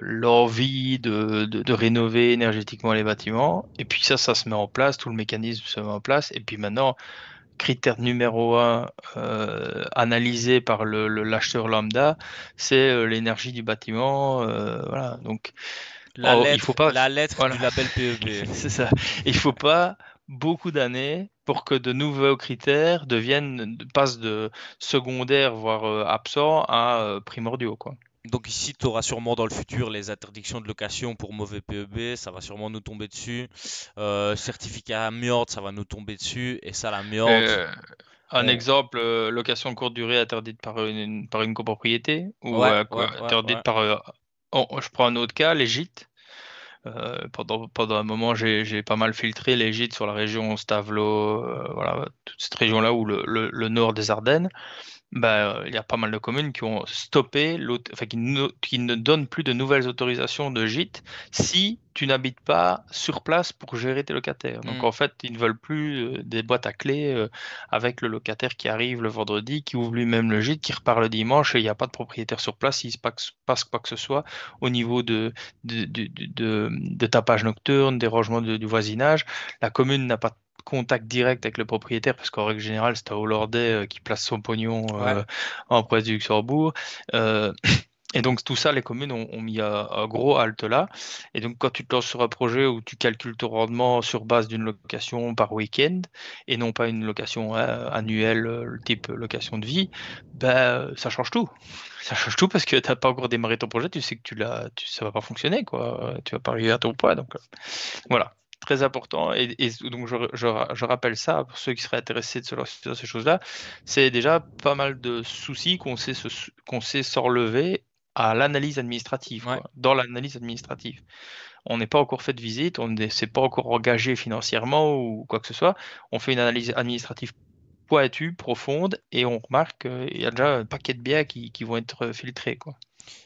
[SPEAKER 2] l'envie de rénover énergétiquement les bâtiments. Et puis ça se met en place, tout le mécanisme se met en place. Et puis maintenant, critère numéro un, analysé par l'acheteur lambda, c'est l'énergie du bâtiment. Voilà. Donc, il faut pas,
[SPEAKER 1] La lettre
[SPEAKER 2] voilà,
[SPEAKER 1] du label PEB.
[SPEAKER 2] c'est ça. Il faut pas beaucoup d'années pour que de nouveaux critères passent de secondaires, voire absents, à primordiaux, quoi.
[SPEAKER 1] Donc ici, tu auras sûrement dans le futur les interdictions de location pour mauvais PEB, ça va sûrement nous tomber dessus. Certificat amiante, ça va nous tomber dessus. Et ça, l'amiante,
[SPEAKER 2] Euh, un
[SPEAKER 1] on...
[SPEAKER 2] exemple, location courte durée interdite par par une copropriété ou
[SPEAKER 1] Ouais.
[SPEAKER 2] interdite par. Je prends un autre cas, les gîtes. Pendant un moment, j'ai pas mal filtré les gîtes sur la région Stavelot, voilà, toute cette région-là où le nord des Ardennes. Bah, il y a pas mal de communes qui ont stoppé, enfin, qui ne donnent plus de nouvelles autorisations de gîtes si tu n'habites pas sur place pour gérer tes locataires. Donc
[SPEAKER 1] Hmm.
[SPEAKER 2] en fait, ils ne veulent plus des boîtes à clés avec le locataire qui arrive le vendredi, qui ouvre lui-même le gîte, qui repart le dimanche et il n'y a pas de propriétaire sur place, il se passe quoi que ce soit au niveau de tapage nocturne, dérangement du voisinage. La commune n'a pas contact direct avec le propriétaire, parce qu'en règle générale, c'est un Hollandais qui place son pognon
[SPEAKER 1] Ouais.
[SPEAKER 2] en province du Luxembourg. Euh, et donc tout ça, les communes ont mis un gros halte là. Et donc quand tu te lances sur un projet où tu calcules ton rendement sur base d'une location par week-end et non pas une location annuelle, type location de vie, ben ça change tout. Ça change tout parce que tu n'as pas encore démarré ton projet, tu sais que ça va pas fonctionner, quoi. Tu vas pas arriver à ton point. Donc voilà, très important. Et donc, je rappelle ça pour ceux qui seraient intéressés de se lancer dans ces choses-là. C'est déjà pas mal de soucis qu'on sait se relever à l'analyse administrative,
[SPEAKER 1] Ouais.
[SPEAKER 2] quoi. Dans l'analyse administrative. On n'est pas encore fait de visite, on ne s'est pas encore engagé financièrement ou quoi que ce soit. On fait une analyse administrative pointue, profonde, et on remarque qu'il y a déjà un paquet de biens qui vont être filtrés, quoi.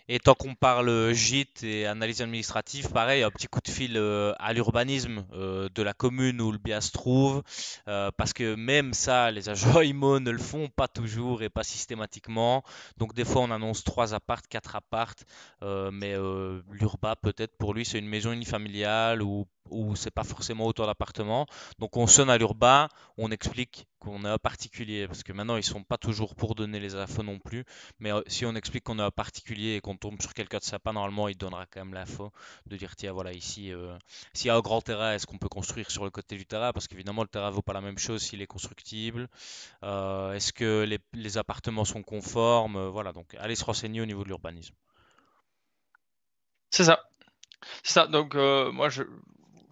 [SPEAKER 1] Et tant qu'on parle gîte et analyse administrative, pareil, un petit coup de fil à l'urbanisme de la commune où le bien se trouve, parce que même ça, les agents IMO ne le font pas toujours et pas systématiquement. Donc des fois, on annonce 3 appartes, 4 appartes, mais l'urba, peut-être pour lui, c'est une maison unifamiliale ou c'est pas forcément autant d'appartements. Donc on sonne à l'urba, on explique qu'on est un particulier, parce que maintenant, ils sont pas toujours pour donner les infos non plus. Mais si on explique qu'on est un particulier et qu'on tombe sur quelqu'un de sympa, normalement, il donnera quand même l'info de dire, tiens, voilà, ici, s'il y a un grand terrain, est-ce qu'on peut construire sur le côté du terrain? Parce qu'évidemment, le terrain vaut pas la même chose s'il est constructible. Est-ce que les appartements sont conformes? Voilà, donc allez se renseigner au niveau de l'urbanisme.
[SPEAKER 2] C'est ça. C'est ça. Donc,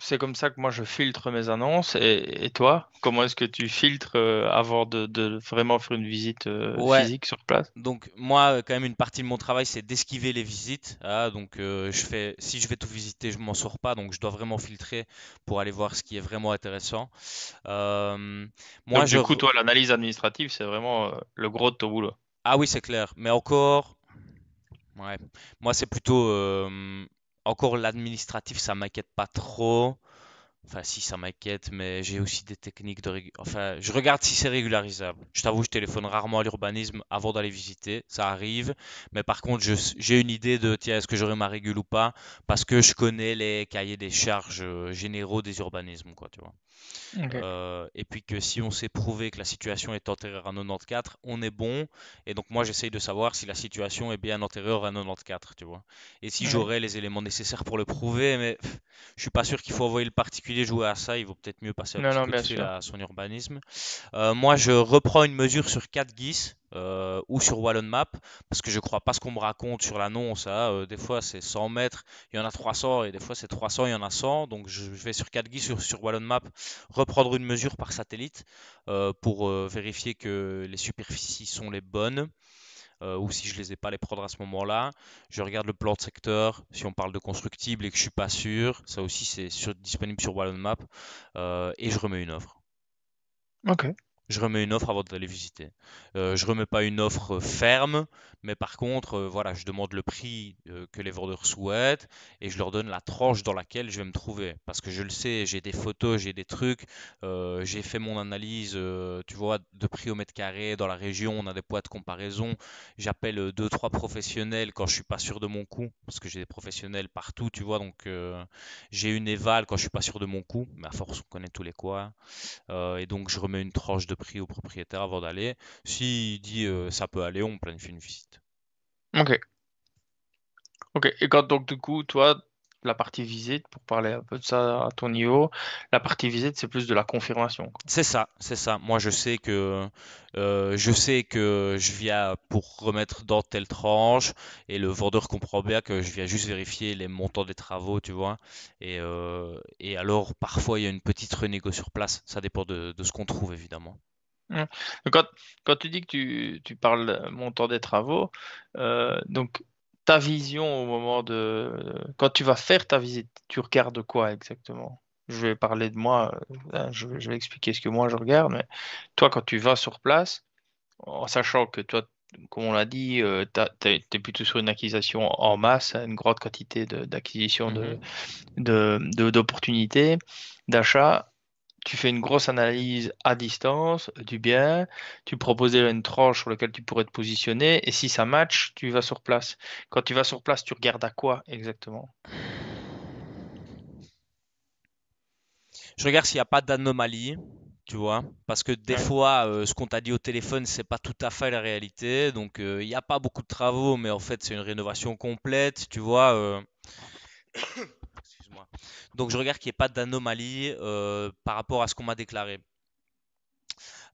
[SPEAKER 2] c'est comme ça que moi je filtre mes annonces. Et toi, comment est-ce que tu filtres avant de vraiment faire une visite
[SPEAKER 1] Ouais,
[SPEAKER 2] physique sur place?
[SPEAKER 1] donc moi, quand même, une partie de mon travail, c'est d'esquiver les visites. Ah, donc si je vais tout visiter, je m'en sors pas, donc je dois vraiment filtrer pour aller voir ce qui est vraiment intéressant. Euh, moi,
[SPEAKER 2] Donc, du coup, toi, l'analyse administrative, c'est vraiment le gros de ton boulot.
[SPEAKER 1] Ah oui, c'est clair. Mais encore, ouais. Moi, c'est plutôt encore l'administratif, ça m'inquiète pas trop. Enfin, si ça m'inquiète, mais j'ai aussi des techniques Enfin, je regarde si c'est régularisable. Je t'avoue, je téléphone rarement à l'urbanisme avant d'aller visiter. Ça arrive. Mais par contre, j'ai une idée de, tiens, est-ce que j'aurai ma régule ou pas? Parce que je connais les cahiers des charges généraux des urbanismes, quoi, tu vois.
[SPEAKER 2] Ok.
[SPEAKER 1] Et puis que si on s'est prouvé que la situation est antérieure à 94, on est bon. Et donc moi j'essaye de savoir si la situation est bien antérieure à 94, tu vois. Et si
[SPEAKER 2] Ouais.
[SPEAKER 1] j'aurais les éléments nécessaires pour le prouver, mais je suis pas sûr qu'il faut envoyer le particulier jouer à ça. Il vaut peut-être mieux passer un
[SPEAKER 2] Non,
[SPEAKER 1] petit
[SPEAKER 2] non,
[SPEAKER 1] coup de
[SPEAKER 2] bien
[SPEAKER 1] fil
[SPEAKER 2] sûr.
[SPEAKER 1] à son urbanisme. Moi, je reprends une mesure sur 4 GIS ou sur Wallon Map parce que je crois pas ce qu'on me raconte sur l'annonce, hein. Des fois, c'est 100 mètres, il y en a 300 et des fois, c'est 300, il y en a 100. Donc, je vais sur 4 GIS sur Wallon Map reprendre une mesure par satellite pour vérifier que les superficies sont les bonnes. Ou si je les ai pas, les prendre à ce moment-là. Je regarde le plan de secteur, si on parle de constructible et que je suis pas sûr. Ça aussi, c'est disponible sur Wallon Map. Et je remets une offre.
[SPEAKER 2] Ok.
[SPEAKER 1] Je remets une offre avant d'aller visiter. Je remets pas une offre ferme, mais par contre, voilà, je demande le prix que les vendeurs souhaitent et je leur donne la tranche dans laquelle je vais me trouver. Parce que je le sais, j'ai des photos, j'ai des trucs, j'ai fait mon analyse, tu vois, de prix au mètre carré dans la région, on a des poids de comparaison. J'appelle deux, trois professionnels quand je suis pas sûr de mon coût, parce que j'ai des professionnels partout, tu vois, donc j'ai une éval quand je suis pas sûr de mon coût, mais à force, on connaît tous les quoi. Et donc je remets une tranche de prix au propriétaire avant d'aller. S'il dit ça peut aller, on planifie une visite.
[SPEAKER 2] Ok. Ok. Et quand donc du coup, toi, la partie visite, pour parler un peu de ça à ton niveau, la partie visite, c'est plus de la confirmation, quoi.
[SPEAKER 1] C'est ça, c'est ça. Moi je sais que je viens pour remettre dans telle tranche et le vendeur comprend bien que je viens juste vérifier les montants des travaux, tu vois. Et alors parfois il y a une petite renégo sur place. Ça dépend de ce qu'on trouve évidemment.
[SPEAKER 2] Ouais. Donc, quand tu dis que tu parles montant des travaux, donc ta vision au moment quand tu vas faire ta visite, tu regardes quoi exactement? Je vais parler de moi, je vais expliquer ce que moi je regarde, mais toi, quand tu vas sur place, en sachant que toi, comme on l'a dit, t'es plutôt sur une acquisition en masse, hein, une grande quantité d'acquisition
[SPEAKER 1] Mhm.
[SPEAKER 2] d'opportunités, d'achat. Tu fais une grosse analyse à distance du bien, tu proposes déjà une tranche sur laquelle tu pourrais te positionner, et si ça match, tu vas sur place. Quand tu vas sur place, tu regardes à quoi exactement?
[SPEAKER 1] Je regarde s'il n'y a pas d'anomalie, tu vois, parce que des
[SPEAKER 2] Ouais.
[SPEAKER 1] fois, ce qu'on t'a dit au téléphone, c'est pas tout à fait la réalité. Donc, il n'y a pas beaucoup de travaux, mais en fait, c'est une rénovation complète, tu vois. Excuse-moi. Donc, je regarde qu'il n'y ait pas d'anomalie par rapport à ce qu'on m'a déclaré.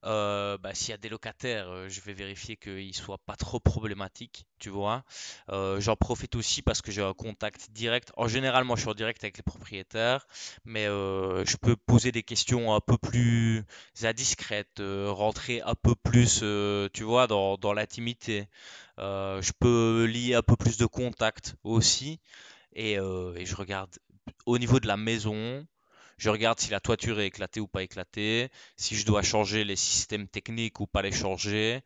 [SPEAKER 1] Bah, s'il y a des locataires, je vais vérifier qu'ils soient pas trop problématiques, tu vois. J'en profite aussi parce que j'ai un contact direct. En général, moi, je suis en direct avec les propriétaires, mais je peux poser des questions un peu plus indiscrètes, rentrer un peu plus, tu vois, dans l'intimité. Je peux lier un peu plus de contact aussi, et je regarde au niveau de la maison. Je regarde si la toiture est éclatée ou pas éclatée, si je dois changer les systèmes techniques ou pas les changer,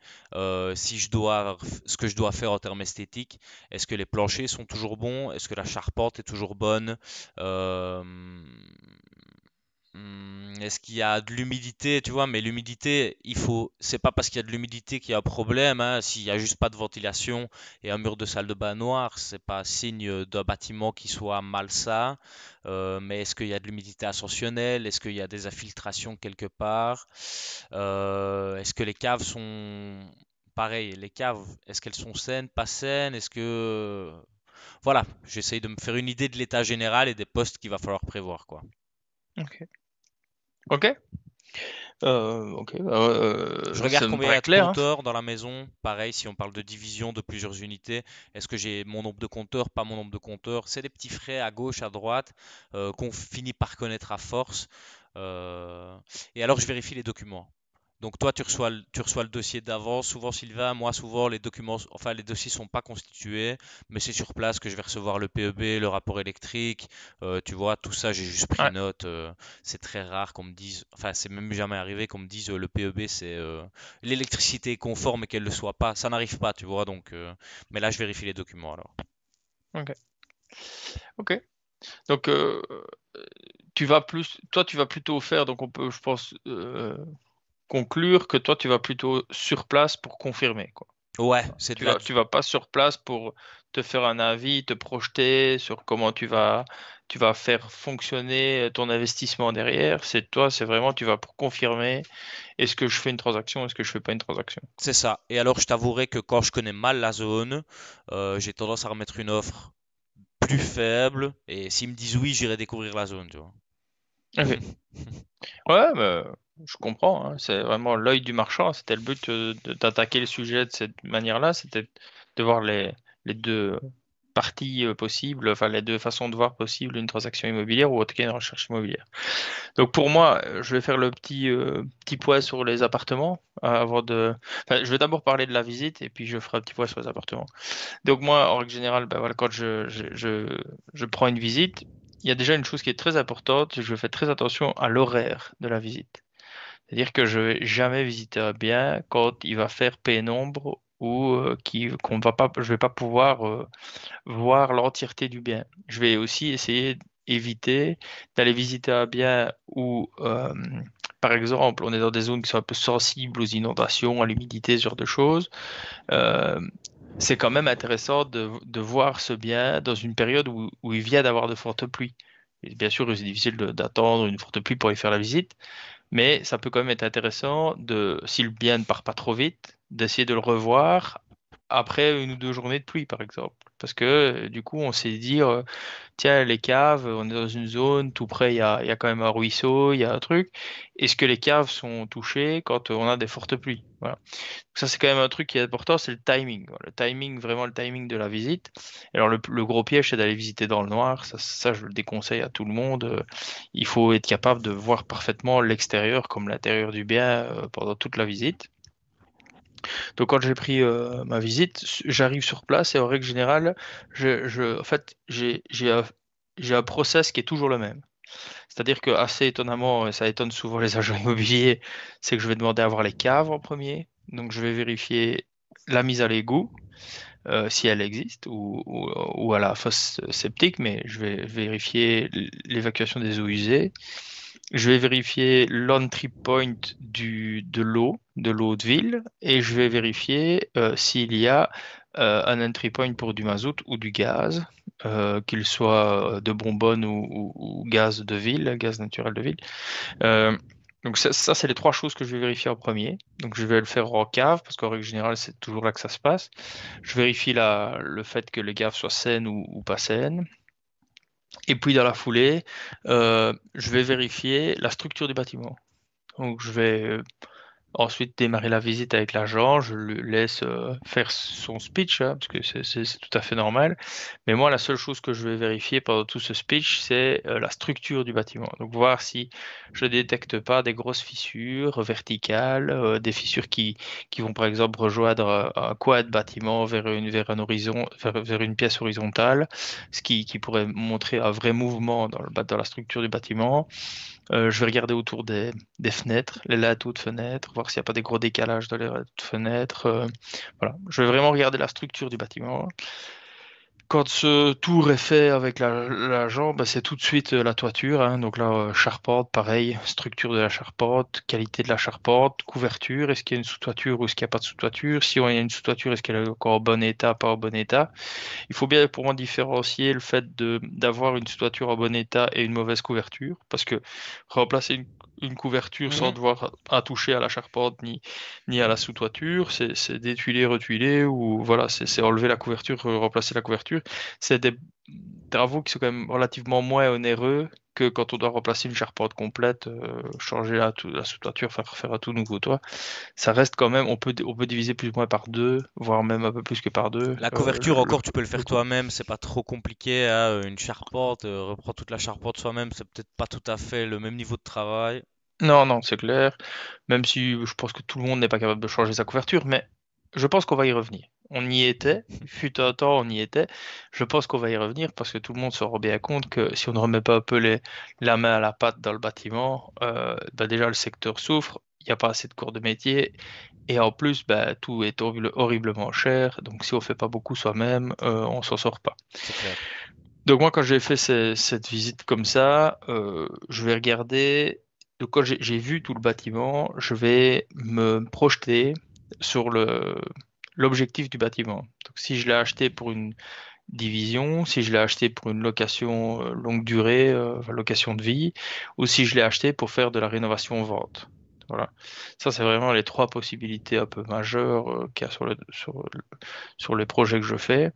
[SPEAKER 1] si je dois, ce que je dois faire en termes esthétiques. Est-ce que les planchers sont toujours bons? Est-ce que la charpente est toujours bonne? Euh, Est-ce qu'il y a de l'humidité, tu vois? Mais l'humidité, c'est pas parce qu'il y a de l'humidité qu'il y a un problème, hein. S'il y a juste pas de ventilation et un mur de salle de bain noir, c'est pas signe d'un bâtiment qui soit malsain. Mais est-ce qu'il y a de l'humidité ascensionnelle? Est-ce qu'il y a des infiltrations quelque part? Est-ce que les caves sont pareil, les caves, est-ce qu'elles sont saines, pas saines? Voilà, j'essaye de me faire une idée de l'état général et des postes qu'il va falloir prévoir, quoi.
[SPEAKER 2] Ok. Ok. Ok.
[SPEAKER 1] Je regarde
[SPEAKER 2] Ça me
[SPEAKER 1] combien il y
[SPEAKER 2] paraît
[SPEAKER 1] a de
[SPEAKER 2] clair, hein.
[SPEAKER 1] compteurs dans la maison. Pareil, si on parle de division de plusieurs unités, est-ce que j'ai mon nombre de compteurs, pas mon nombre de compteurs? C'est des petits frais à gauche, à droite, qu'on finit par connaître à force. Et alors, je vérifie les documents. Donc toi, tu reçois le dossier d'avance, souvent Sylvain, moi souvent les documents, enfin les dossiers sont pas constitués, mais c'est sur place que je vais recevoir le PEB, le rapport électrique, tu vois, tout ça j'ai juste pris
[SPEAKER 2] Ouais.
[SPEAKER 1] note. C'est très rare qu'on me dise, enfin c'est même jamais arrivé qu'on me dise le PEB c'est l'électricité est conforme et qu'elle le soit pas, ça n'arrive pas, tu vois, donc mais là je vérifie les documents alors.
[SPEAKER 2] Ok. Ok. Donc, toi, tu vas plutôt faire, donc on peut, je pense, conclure que toi, tu vas plutôt sur place pour confirmer, quoi.
[SPEAKER 1] Ouais, c'est de
[SPEAKER 2] Tu
[SPEAKER 1] la,
[SPEAKER 2] vas, tu vas pas sur place pour te faire un avis, te projeter sur comment tu vas faire fonctionner ton investissement derrière. C'est toi, c'est vraiment, tu vas pour confirmer est-ce que je fais une transaction, est-ce que je fais pas une transaction.
[SPEAKER 1] C'est ça. Et alors, je t'avouerai que quand je connais mal la zone, j'ai tendance à remettre une offre plus faible. Et s'ils me disent oui, j'irai découvrir la zone, tu vois.
[SPEAKER 2] Ok. Ouais, mais je comprends, hein. C'est vraiment l'œil du marchand. C'était le but d'attaquer le sujet de cette manière-là. C'était de voir les deux parties possibles, enfin les deux façons de voir possible une transaction immobilière ou en tout cas une recherche immobilière. Donc pour moi, je vais faire le petit point sur les appartements avant de. Enfin, je vais d'abord parler de la visite et puis je ferai un petit point sur les appartements. Donc moi, en règle générale, ben voilà, quand je prends une visite, il y a déjà une chose qui est très importante, je fais très attention à l'horaire de la visite. C'est-à-dire que je vais jamais visiter un bien quand il va faire pénombre ou qu'on va pas, je vais pas pouvoir voir l'entièreté du bien. Je vais aussi essayer d'éviter d'aller visiter un bien où, par exemple, on est dans des zones qui sont un peu sensibles aux inondations, à l'humidité, ce genre de choses. Euh, c'est quand même intéressant de voir ce bien dans une période où il vient d'avoir de fortes pluies. Et bien sûr, c'est difficile d'attendre une forte pluie pour y faire la visite, mais ça peut quand même être intéressant si le bien ne part pas trop vite, d'essayer de le revoir après 1 ou 2 journées de pluie, par exemple. Parce que du coup, on s'est dit, tiens, les caves, on est dans une zone, tout près, il y a quand même un ruisseau, il y a un truc. Est-ce que les caves sont touchées quand on a des fortes pluies? Voilà. Ça, c'est quand même un truc qui est important, c'est le timing. Voilà. Le timing, vraiment le timing de la visite. Alors, le gros piège, c'est d'aller visiter dans le noir. Ça, je le déconseille à tout le monde. Il faut être capable de voir parfaitement l'extérieur comme l'intérieur du bien pendant toute la visite. Donc, quand j'ai pris ma visite, j'arrive sur place et en règle générale, en fait, j'ai un process qui est toujours le même. C'est-à-dire que, assez étonnamment, et ça étonne souvent les agents immobiliers, c'est que je vais demander à voir les caves en premier. Donc, je vais vérifier la mise à l'égout, si elle existe, ou à la fosse septique, mais je vais vérifier l'évacuation des eaux usées. Je vais vérifier l'entry point de l'eau de ville, et je vais vérifier s'il y a un entry point pour du mazout ou du gaz, qu'il soit de bonbonne ou gaz de ville, gaz naturel de ville. Euh, donc ça, c'est les trois choses que je vais vérifier en premier. Donc je vais le faire en cave, parce qu'en règle générale, c'est toujours là que ça se passe. Je vérifie le fait que les caves soient saines ou pas saines. Et puis dans la foulée, je vais vérifier la structure du bâtiment. Donc je vais ensuite démarrer la visite avec l'agent, je le laisse faire son speech, hein, parce que c'est tout à fait normal. Mais moi, la seule chose que je vais vérifier pendant tout ce speech, c'est la structure du bâtiment. Donc voir si je détecte pas des grosses fissures verticales, des fissures qui vont par exemple rejoindre un coin de bâtiment vers un horizon, vers une pièce horizontale, ce qui pourrait montrer un vrai mouvement dans la structure du bâtiment. Je vais regarder autour des fenêtres, les latous de fenêtres, voir s'il n'y a pas des gros décalages dans les latous de fenêtres. Voilà. Je vais vraiment regarder la structure du bâtiment. Quand ce tour est fait avec la jambe, bah, c'est tout de suite la toiture, hein. Donc là, charpente, pareil, structure de la charpente, qualité de la charpente, couverture, est-ce qu'il y a une sous-toiture ou est-ce qu'il n'y a pas de sous-toiture? Si on y a une sous-toiture, est-ce qu'elle est encore en bon état, pas en bon état? Il faut bien pour moi différencier le fait d'avoir une toiture en bon état et une mauvaise couverture, parce que remplacer une couverture sans
[SPEAKER 1] Mhm.
[SPEAKER 2] devoir à toucher à la charpente ni à la sous-toiture, c'est d'étuiler, retuiler, ou voilà, c'est enlever la couverture, remplacer la couverture. C'est des travaux qui sont quand même relativement moins onéreux que quand on doit remplacer une charpente complète, changer la sous-toiture, faire un tout nouveau toit. Ça reste quand même, on peut diviser plus ou moins par deux, voire même un peu plus que par deux,
[SPEAKER 1] La couverture, encore, tu peux le
[SPEAKER 2] le
[SPEAKER 1] faire
[SPEAKER 2] coût.
[SPEAKER 1] toi-même, c'est pas trop compliqué, hein. Une charpente, reprendre toute la charpente soi-même, c'est peut-être pas tout à fait le même niveau de travail.
[SPEAKER 2] Non, non, c'est clair. Même si je pense que tout le monde n'est pas capable de changer sa couverture, mais je pense qu'on va y revenir. On y était, il fut un temps, on y était. Je pense qu'on va y revenir parce que tout le monde se rend bien compte que si on ne remet pas un peu la main à la pâte dans le bâtiment, bah déjà le secteur souffre, il n'y a pas assez de cours de métier et en plus, bah, tout est horriblement cher. Donc si on fait pas beaucoup soi-même, on s'en sort pas.
[SPEAKER 1] C'est clair.
[SPEAKER 2] Donc moi, quand j'ai fait cette visite comme ça, je vais regarder. Donc quand j'ai vu tout le bâtiment, je vais me projeter sur l'objectif du bâtiment. Donc si je l'ai acheté pour division, si je l'ai acheté pour une location longue durée, location de vie, ou si je l'ai acheté pour faire de la rénovation-vente. Voilà. Ça, c'est vraiment les trois possibilités un peu majeures qu'il y a sur les projets que je fais.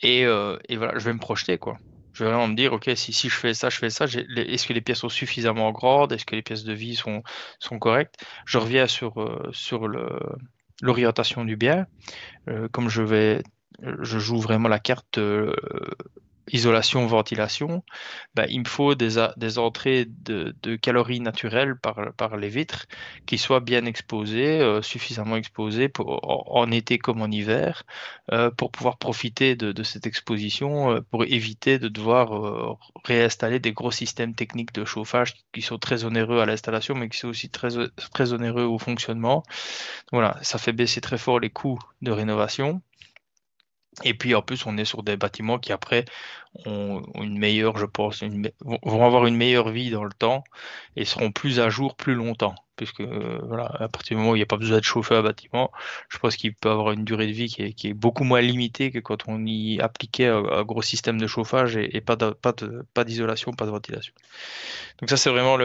[SPEAKER 2] Et voilà, je vais me projeter, quoi. Je vais vraiment me dire, OK, si je fais ça, est-ce que les pièces sont suffisamment grandes? Est-ce que les pièces de vie sont correctes? Je reviens sur l'orientation du bien. Comme je joue vraiment la carte isolation, ventilation, ben, il me faut des entrées de calories naturelles par les vitres qui soient bien exposées, suffisamment exposées en été comme en hiver, pour pouvoir profiter de cette exposition, pour éviter de devoir réinstaller des gros systèmes techniques de chauffage qui sont très onéreux à l'installation, mais qui sont aussi très onéreux au fonctionnement. Voilà, ça fait baisser très fort les coûts de rénovation. Et puis en plus, on est sur des bâtiments qui après ont une meilleure, je pense, vont avoir une meilleure vie dans le temps et seront plus à jour plus longtemps. Puisque voilà, à partir du moment où il n'y a pas besoin de chauffer un bâtiment, je pense qu'il peut avoir une durée de vie qui est beaucoup moins limitée que quand on y appliquait un gros système de chauffage et pas d'isolation, pas de ventilation. Donc ça, c'est vraiment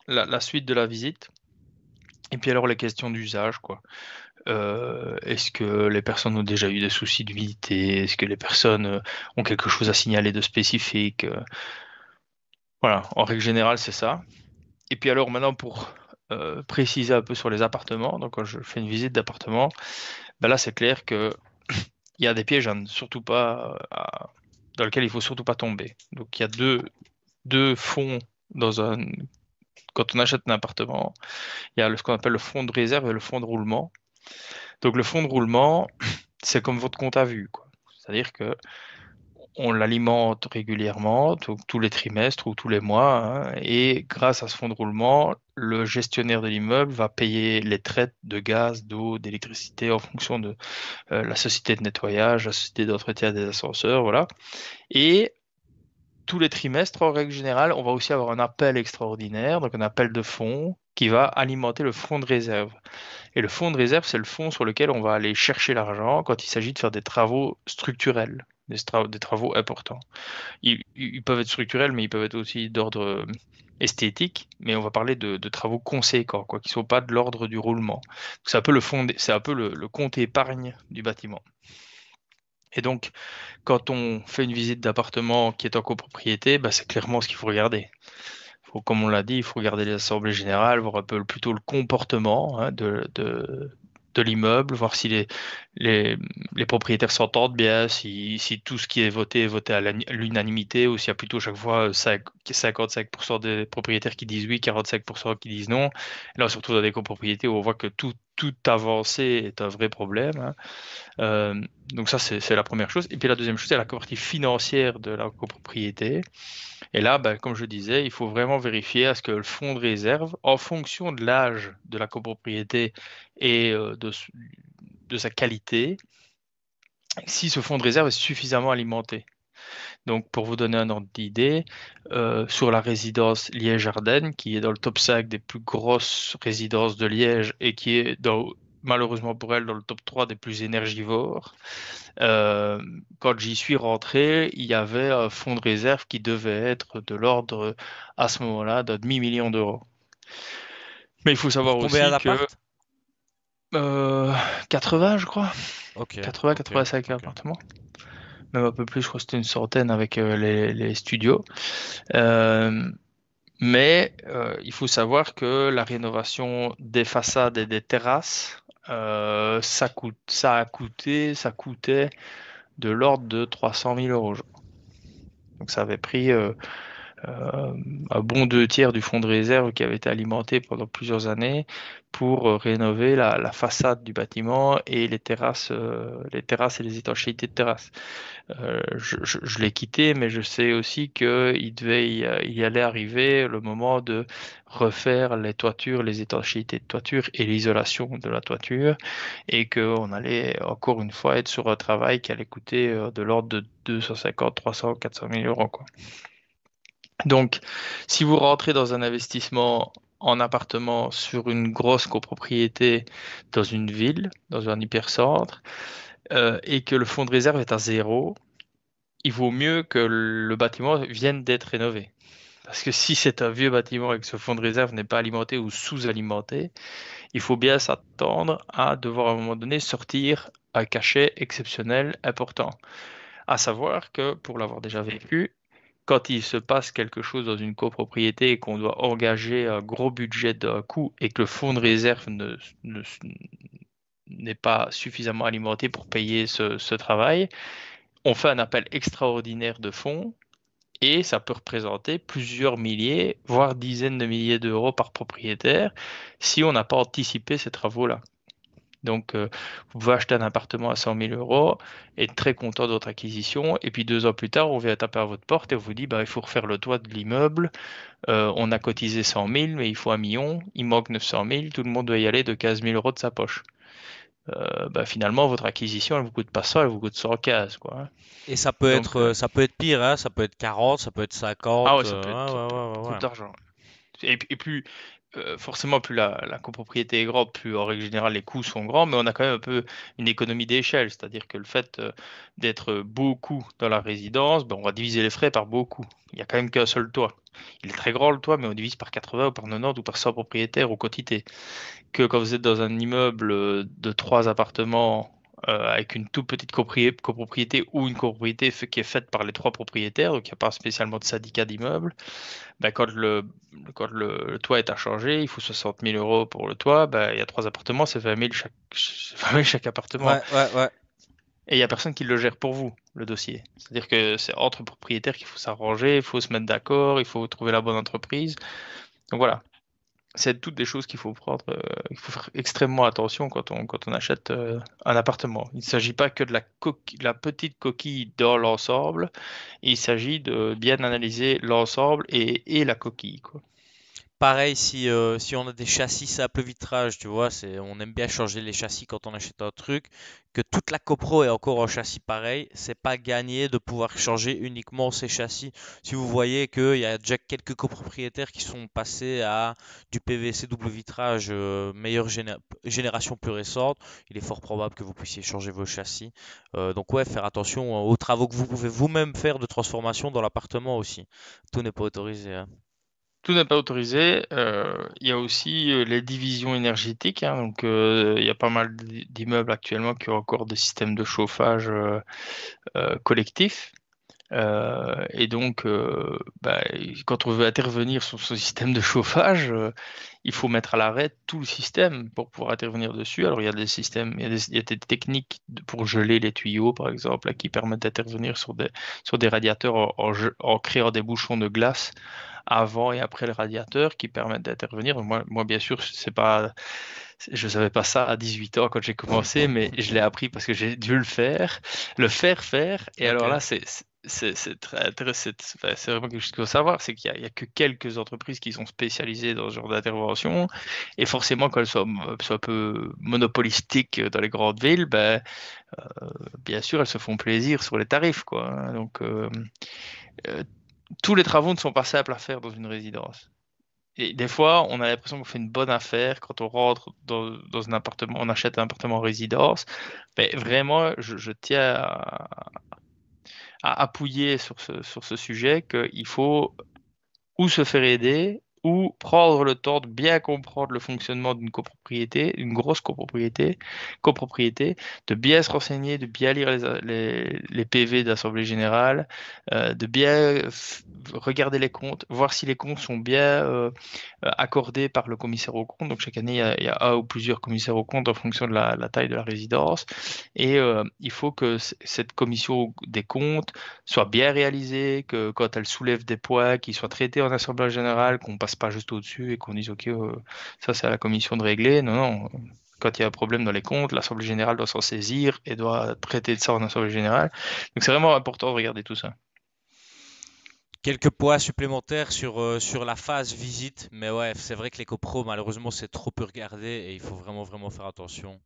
[SPEAKER 2] la suite de la visite. Et puis alors les questions d'usage, quoi. Est-ce que les personnes ont déjà eu des soucis d'humidité? Est-ce que les personnes ont quelque chose à signaler de spécifique? Voilà, en règle générale, c'est ça. Et puis alors maintenant, pour préciser un peu sur les appartements, donc quand je fais une visite d'appartement, ben là, c'est clair que il y a des pièges à ne surtout pas, dans lesquels il faut surtout pas tomber. Donc il y a deux fonds quand on achète un appartement. Il y a ce qu'on appelle le fonds de réserve et le fonds de roulement. Donc le fonds de roulement, c'est comme votre compte à vue, quoi. C'est-à-dire que on l'alimente régulièrement, donc tous les trimestres ou tous les mois, hein, et grâce à ce fonds de roulement, le gestionnaire de l'immeuble va payer les traites de gaz, d'eau, d'électricité en fonction de la société de nettoyage, la société d'entretien des ascenseurs, voilà. Et tous les trimestres, en règle générale, on va aussi avoir un appel extraordinaire, donc un appel de fonds qui va alimenter le fonds de réserve. Et le fonds de réserve, c'est le fonds sur lequel on va aller chercher l'argent quand il s'agit de faire des travaux structurels, des travaux importants. Ils peuvent être structurels, mais ils peuvent être aussi d'ordre esthétique. Mais on va parler de travaux conséquents, quoi, qui ne sont pas de l'ordre du roulement. C'est un peu c'est un peu le compte épargne du bâtiment. Et donc, quand on fait une visite d'appartement qui est en copropriété, bah, c'est clairement ce qu'il faut regarder. Comme on l'a dit, il faut regarder les assemblées générales, voir un peu plutôt le comportement, hein, de l'immeuble, voir si les, les propriétaires s'entendent bien, si tout ce qui est voté à l'unanimité, ou s'il y a plutôt chaque fois 55% des propriétaires qui disent oui, 45% qui disent non. Et là, surtout dans des copropriétés où on voit que toute avancée est un vrai problème, hein. Donc ça, c'est la première chose. Et puis la deuxième chose, c'est la partie financière de la copropriété. Et là, ben, comme je disais, il faut vraiment vérifier à ce que le fonds de réserve, en fonction de l'âge de la copropriété et de sa qualité, si ce fonds de réserve est suffisamment alimenté. Donc, pour vous donner un ordre d'idée, sur la résidence Liège-Ardennes, qui est dans le top 5 des plus grosses résidences de Liège et qui est malheureusement pour elle dans le top 3 des plus énergivores, quand j'y suis rentré, il y avait un fonds de réserve qui devait être de l'ordre, à ce moment-là, d'un demi-million d'euros. Mais il faut savoir
[SPEAKER 1] Pour combien
[SPEAKER 2] aussi que
[SPEAKER 1] d'appart?
[SPEAKER 2] 80, je crois,
[SPEAKER 1] Ok,
[SPEAKER 2] 80,
[SPEAKER 1] ok,
[SPEAKER 2] 85
[SPEAKER 1] ok.
[SPEAKER 2] appartements, même un peu plus, je crois que c'était une centaine avec les studios. Euh, mais il faut savoir que la rénovation des façades et des terrasses, ça coûtait de l'ordre de 300 000 euros. Donc ça avait pris euh, un bon deux tiers du fonds de réserve qui avait été alimenté pendant plusieurs années pour rénover la façade du bâtiment et les terrasses et les étanchéités de terrasses. Je l'ai quitté, mais je sais aussi il allait arriver le moment de refaire les toitures, les étanchéités de toiture et l'isolation de la toiture, et qu'on allait encore une fois être sur un travail qui allait coûter de l'ordre de 250, 300, 400 000 euros, quoi. Donc, si vous rentrez dans un investissement en appartement sur une grosse copropriété dans une ville, dans un hypercentre, et que le fonds de réserve est à zéro, il vaut mieux que le bâtiment vienne d'être rénové. Parce que si c'est un vieux bâtiment et que ce fonds de réserve n'est pas alimenté ou sous-alimenté, il faut bien s'attendre à devoir à un moment donné sortir un cachet exceptionnel important. À savoir que, pour l'avoir déjà vécu, quand il se passe quelque chose dans une copropriété et qu'on doit engager un gros budget d'un coup et que le fonds de réserve n'est pas suffisamment alimenté pour payer ce travail, on fait un appel extraordinaire de fonds et ça peut représenter plusieurs milliers, voire dizaines de milliers d'euros par propriétaire si on n'a pas anticipé ces travaux-là. Donc, vous pouvez acheter un appartement à 100 000 euros, être très content de votre acquisition, et puis 2 ans plus tard, on vient taper à votre porte et on vous dit, bah, il faut refaire le toit de l'immeuble, on a cotisé 100 000, mais il faut 1 million, il manque 900 000, tout le monde doit y aller de 15 000 euros de sa poche. Bah, finalement, votre acquisition, elle vous coûte pas ça, elle vous coûte 115, quoi, hein.
[SPEAKER 1] Et
[SPEAKER 2] Donc,
[SPEAKER 1] ça peut être pire, hein, ça peut être 40, ça peut être
[SPEAKER 2] ah
[SPEAKER 1] 50.
[SPEAKER 2] ouais, ça peut être
[SPEAKER 1] Ouais,
[SPEAKER 2] beaucoup
[SPEAKER 1] ouais.
[SPEAKER 2] d'argent. Et plus, forcément, plus la copropriété est grande, plus en règle générale les coûts sont grands, mais on a quand même un peu une économie d'échelle, c'est-à-dire que le fait d'être beaucoup dans la résidence, ben, on va diviser les frais par beaucoup. Il n'y a quand même qu'un seul toit. Il est très grand le toit, mais on divise par 80 ou par 90 ou par 100 propriétaires ou quantité. Que quand vous êtes dans un immeuble de 3 appartements avec une toute petite copropriété ou une copropriété qui est faite par les 3 propriétaires, donc il n'y a pas spécialement de syndicat d'immeuble, ben, quand le toit est à changer, il faut 60 000 euros pour le toit, ben, il y a 3 appartements, c'est 20 000 20 000 chaque appartement.
[SPEAKER 1] Ouais, ouais, ouais.
[SPEAKER 2] Et il n'y a personne qui le gère pour vous, le dossier. C'est-à-dire que c'est entre propriétaires qu'il faut s'arranger, il faut se mettre d'accord, il faut trouver la bonne entreprise. Donc voilà, c'est toutes des choses qu'il faut prendre, il faut faire extrêmement attention quand on achète un appartement. Il ne s'agit pas que de la petite coquille dans l'ensemble, il s'agit de bien analyser l'ensemble et la coquille, quoi.
[SPEAKER 1] Pareil, si on a des châssis simple vitrage, tu vois, on aime bien changer les châssis quand on achète un truc, que toute la copro est encore en châssis pareil, c'est pas gagné de pouvoir changer uniquement ces châssis. Si vous voyez qu'il y a déjà quelques copropriétaires qui sont passés à du PVC double vitrage génération plus récente, il est fort probable que vous puissiez changer vos châssis. Donc ouais, faire attention aux travaux que vous pouvez vous-même faire de transformation dans l'appartement aussi. Tout n'est pas autorisé, hein.
[SPEAKER 2] Tout n'est pas autorisé. Il y a aussi les divisions énergétiques, hein. Donc, il y a pas mal d'immeubles actuellement qui ont encore des systèmes de chauffage collectifs. Et donc, bah, quand on veut intervenir sur ce système de chauffage, il faut mettre à l'arrêt tout le système pour pouvoir intervenir dessus. Alors, il y a des systèmes, il y a des techniques pour geler les tuyaux, par exemple, là, qui permettent d'intervenir sur des radiateurs en créant des bouchons de glace avant et après le radiateur qui permettent d'intervenir. Moi, bien sûr, je savais pas ça à 18 ans quand j'ai commencé, mais je l'ai appris parce que j'ai dû le faire. Et alors
[SPEAKER 1] Ok.
[SPEAKER 2] là, c'est très intéressant. C'est vraiment quelque chose qu'il faut savoir, c'est qu'il y a que quelques entreprises qui sont spécialisées dans ce genre d'intervention. Et forcément, quand elles sont un peu monopolistiques dans les grandes villes, ben, bien sûr, elles se font plaisir sur les tarifs, quoi, hein. Donc, euh, tous les travaux ne sont pas simples à faire dans une résidence. Et des fois, on a l'impression qu'on fait une bonne affaire quand on rentre dans un appartement, on achète un appartement en résidence. Mais vraiment, je tiens à appuyer sur ce sujet qu'il faut ou se faire aider, ou prendre le temps de bien comprendre le fonctionnement d'une copropriété, une grosse copropriété, de bien se renseigner, de bien lire les PV d'Assemblée générale, de bien regarder les comptes, voir si les comptes sont bien accordés par le commissaire aux comptes. Donc chaque année, il y a un ou plusieurs commissaires aux comptes en fonction de la taille de la résidence. Et il faut que cette commission des comptes soit bien réalisée, que quand elle soulève des points, qu'ils soient traités en assemblée générale, qu'on passe pas juste au-dessus et qu'on dise OK, ça c'est à la commission de régler. Non, non. Quand il y a un problème dans les comptes, l'assemblée générale doit s'en saisir et doit traiter de ça en assemblée générale. Donc c'est vraiment important de regarder tout ça.
[SPEAKER 1] Quelques points supplémentaires sur la phase visite, mais ouais, c'est vrai que les copros, malheureusement, c'est trop peu regardé et il faut vraiment, vraiment faire attention.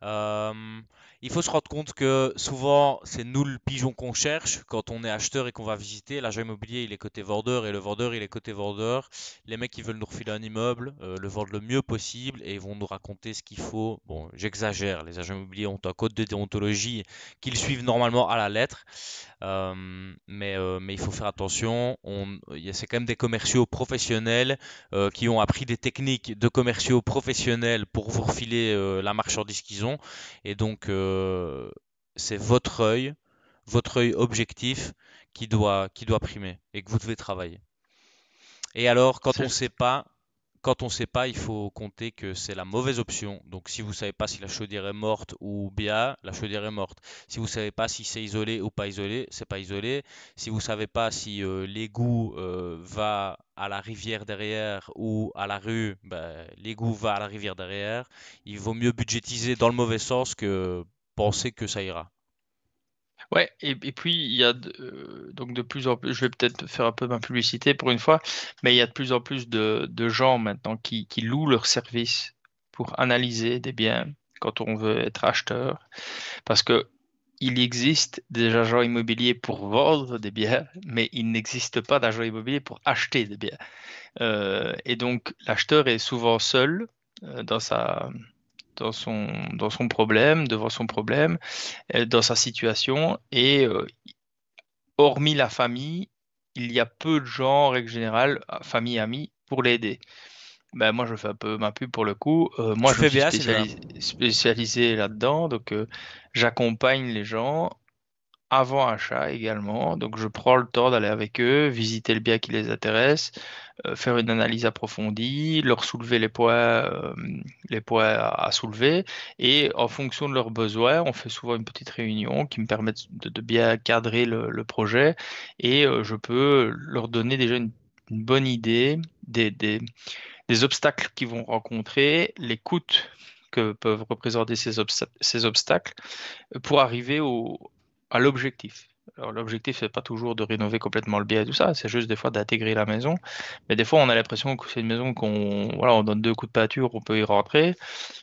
[SPEAKER 1] Euh, il faut se rendre compte que souvent, c'est nous le pigeon qu'on cherche quand on est acheteur et qu'on va visiter. L'agent immobilier, il est côté vendeur et le vendeur, il est côté vendeur. Les mecs, ils veulent nous refiler un immeuble, le vendre le mieux possible et ils vont nous raconter ce qu'il faut. Bon, j'exagère, les agents immobiliers ont un code de déontologie qu'ils suivent normalement à la lettre. Mais il faut faire attention. C'est quand même des commerciaux professionnels qui ont appris des techniques de commerciaux professionnels pour vous refiler la marchandise qu'ils ont. Et donc, c'est votre œil objectif qui doit primer et que vous devez travailler. Et alors,
[SPEAKER 2] C'est juste.
[SPEAKER 1] quand on sait pas, il faut compter que c'est la mauvaise option. Donc, si vous savez pas si la chaudière est morte ou bien, la chaudière est morte. Si vous savez pas si c'est isolé ou pas isolé, c'est pas isolé. Si vous savez pas si l'égout va à la rivière derrière ou à la rue, ben, l'égout va à la rivière derrière. Il vaut mieux budgétiser dans le mauvais sens que penser que ça ira.
[SPEAKER 2] Ouais, et puis il y a donc de plus en plus, je vais peut-être faire un peu ma publicité pour une fois, mais il y a de plus en plus de gens maintenant qui louent leurs services pour analyser des biens quand on veut être acheteur. Parce que il existe des agents immobiliers pour vendre des biens, mais il n'existe pas d'agents immobiliers pour acheter des biens. Et donc l'acheteur est souvent seul dans dans son problème, devant son problème, dans sa situation, et hormis la famille, il y a peu de gens, en règle générale, famille, amis, pour l'aider. Ben, moi, je fais un peu ma pub pour le coup. Moi,
[SPEAKER 1] Tu
[SPEAKER 2] je me
[SPEAKER 1] fais
[SPEAKER 2] suis
[SPEAKER 1] bien, Sylvain.
[SPEAKER 2] spécialisé là-dedans. Donc, j'accompagne les gens avant achat également. Donc, je prends le temps d'aller avec eux, visiter le bien qui les intéresse, faire une analyse approfondie, leur soulever les points à soulever. Et en fonction de leurs besoins, on fait souvent une petite réunion qui me permet de bien cadrer le projet. Et je peux leur donner déjà une bonne idée des obstacles qu'ils vont rencontrer, les coûts que peuvent représenter ces obstacles pour arriver à l'objectif. Alors l'objectif, c'est pas toujours de rénover complètement le bien et tout ça, c'est juste des fois d'intégrer la maison. Mais des fois, on a l'impression que c'est une maison voilà, on donne deux coups de peinture, on peut y rentrer.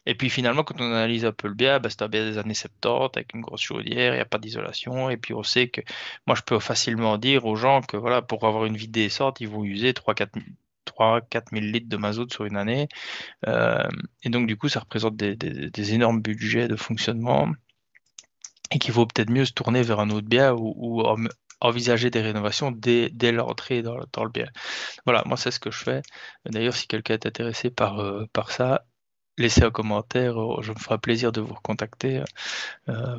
[SPEAKER 2] Et puis finalement, quand on analyse un peu le bien, bah, c'est un bien des années 70 avec une grosse chaudière, il n'y a pas d'isolation. Et puis on sait que moi, je peux facilement dire aux gens que voilà, pour avoir une vie décente, ils vont user 3 4 000 litres de mazout sur une année. Euh, et donc, du coup, ça représente des énormes budgets de fonctionnement et qu'il vaut peut-être mieux se tourner vers un autre bien ou envisager des rénovations dès l'entrée dans le bien. Voilà, moi, c'est ce que je fais. D'ailleurs, si quelqu'un est intéressé par ça, laissez un commentaire. Je me ferai plaisir de vous recontacter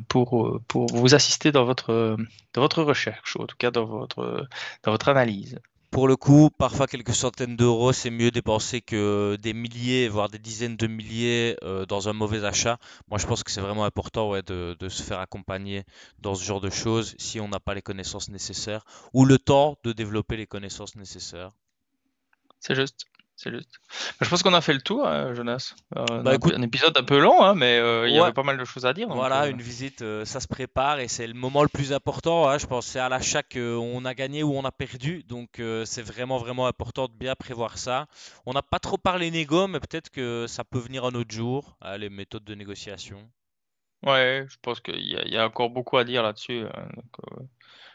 [SPEAKER 2] pour vous assister dans votre recherche, ou en tout cas dans votre analyse.
[SPEAKER 1] Pour le coup, parfois quelques centaines d'euros, c'est mieux dépensé que des milliers, voire des dizaines de milliers dans un mauvais achat. Moi, je pense que c'est vraiment important, ouais, de se faire accompagner dans ce genre de choses si on n'a pas les connaissances nécessaires ou le temps de développer les connaissances nécessaires.
[SPEAKER 2] C'est juste. C'est juste. Je pense qu'on a fait le tour, hein, Jonas.
[SPEAKER 1] Bah écoute,
[SPEAKER 2] Un épisode un peu long, hein, mais il y
[SPEAKER 1] ouais,
[SPEAKER 2] avait pas mal de choses à dire. Donc,
[SPEAKER 1] voilà, une visite, ça se prépare et c'est le moment le plus important, hein. Je pense que c'est à l'achat qu'on a gagné ou on a perdu. Donc c'est vraiment, vraiment important de bien prévoir ça. On n'a pas trop parlé négo, mais peut-être que ça peut venir un autre jour, hein, les méthodes de négociation.
[SPEAKER 2] ouais, je pense il y a encore beaucoup à dire là-dessus.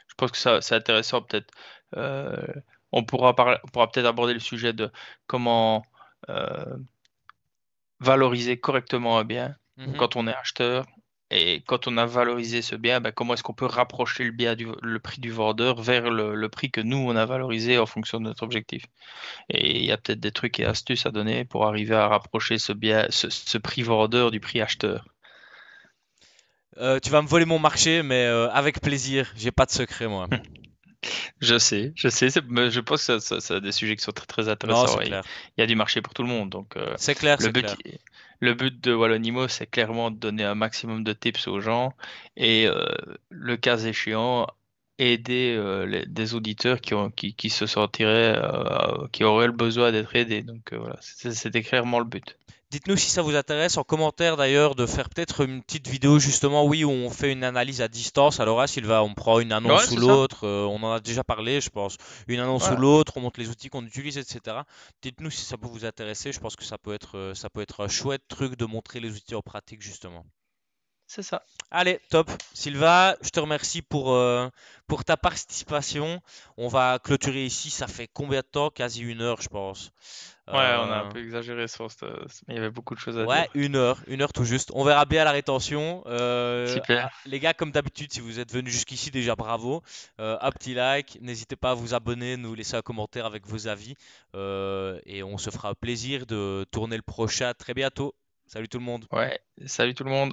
[SPEAKER 2] Je pense que ça, c'est intéressant peut-être. Euh, on pourra peut-être aborder le sujet de comment euh, valoriser correctement un bien
[SPEAKER 1] Mhm.
[SPEAKER 2] quand on est acheteur. Et quand on a valorisé ce bien, ben, comment est-ce qu'on peut rapprocher le prix du vendeur vers le prix que nous, on a valorisé en fonction de notre objectif. Et il y a peut-être des trucs et astuces à donner pour arriver à rapprocher ce prix vendeur du prix acheteur.
[SPEAKER 1] Tu vas me voler mon marché, mais avec plaisir. J'ai pas de secret, moi.
[SPEAKER 2] Je sais, mais je pense que c'est des sujets qui sont très, très
[SPEAKER 1] Non,
[SPEAKER 2] intéressants.
[SPEAKER 1] c'est
[SPEAKER 2] Ouais.
[SPEAKER 1] clair.
[SPEAKER 2] Il y a du marché pour tout le monde. Donc,
[SPEAKER 1] C'est clair,
[SPEAKER 2] le
[SPEAKER 1] c'est
[SPEAKER 2] but,
[SPEAKER 1] clair.
[SPEAKER 2] le but de Wallonimo, c'est clairement de donner un maximum de tips aux gens et le cas échéant, aider des auditeurs qui se sentiraient, qui auraient le besoin d'être aidés. Donc voilà, c'était clairement le but.
[SPEAKER 1] Dites-nous si ça vous intéresse en commentaire d'ailleurs de faire peut-être une petite vidéo justement, oui, où on fait une analyse à distance. Alors là, Sylvain, on prend une
[SPEAKER 2] Ouais,
[SPEAKER 1] annonce ou
[SPEAKER 2] c'est ça.
[SPEAKER 1] l'autre, on en a déjà parlé, je pense. Une annonce ou
[SPEAKER 2] Voilà,
[SPEAKER 1] l'autre, on montre les outils qu'on utilise, etc. Dites-nous si ça peut vous intéresser. Je pense que ça peut être un chouette truc de montrer les outils en pratique justement.
[SPEAKER 2] c'est ça.
[SPEAKER 1] Allez, top. Sylvain, je te remercie pour ta participation. On va clôturer ici. Ça fait combien de temps? Quasi 1 heure, je pense.
[SPEAKER 2] Ouais, on a un
[SPEAKER 1] Euh,
[SPEAKER 2] peu exagéré mais il y avait beaucoup de choses à
[SPEAKER 1] Ouais,
[SPEAKER 2] dire.
[SPEAKER 1] 1 heure tout juste. On verra bien la rétention.
[SPEAKER 2] Super.
[SPEAKER 1] Les gars, comme d'habitude, si vous êtes venus jusqu'ici, déjà bravo. Un petit like, n'hésitez pas à vous abonner, nous laisser un commentaire avec vos avis. Et on se fera plaisir de tourner le prochain très bientôt. Salut tout le monde.
[SPEAKER 2] Ouais, salut tout le monde.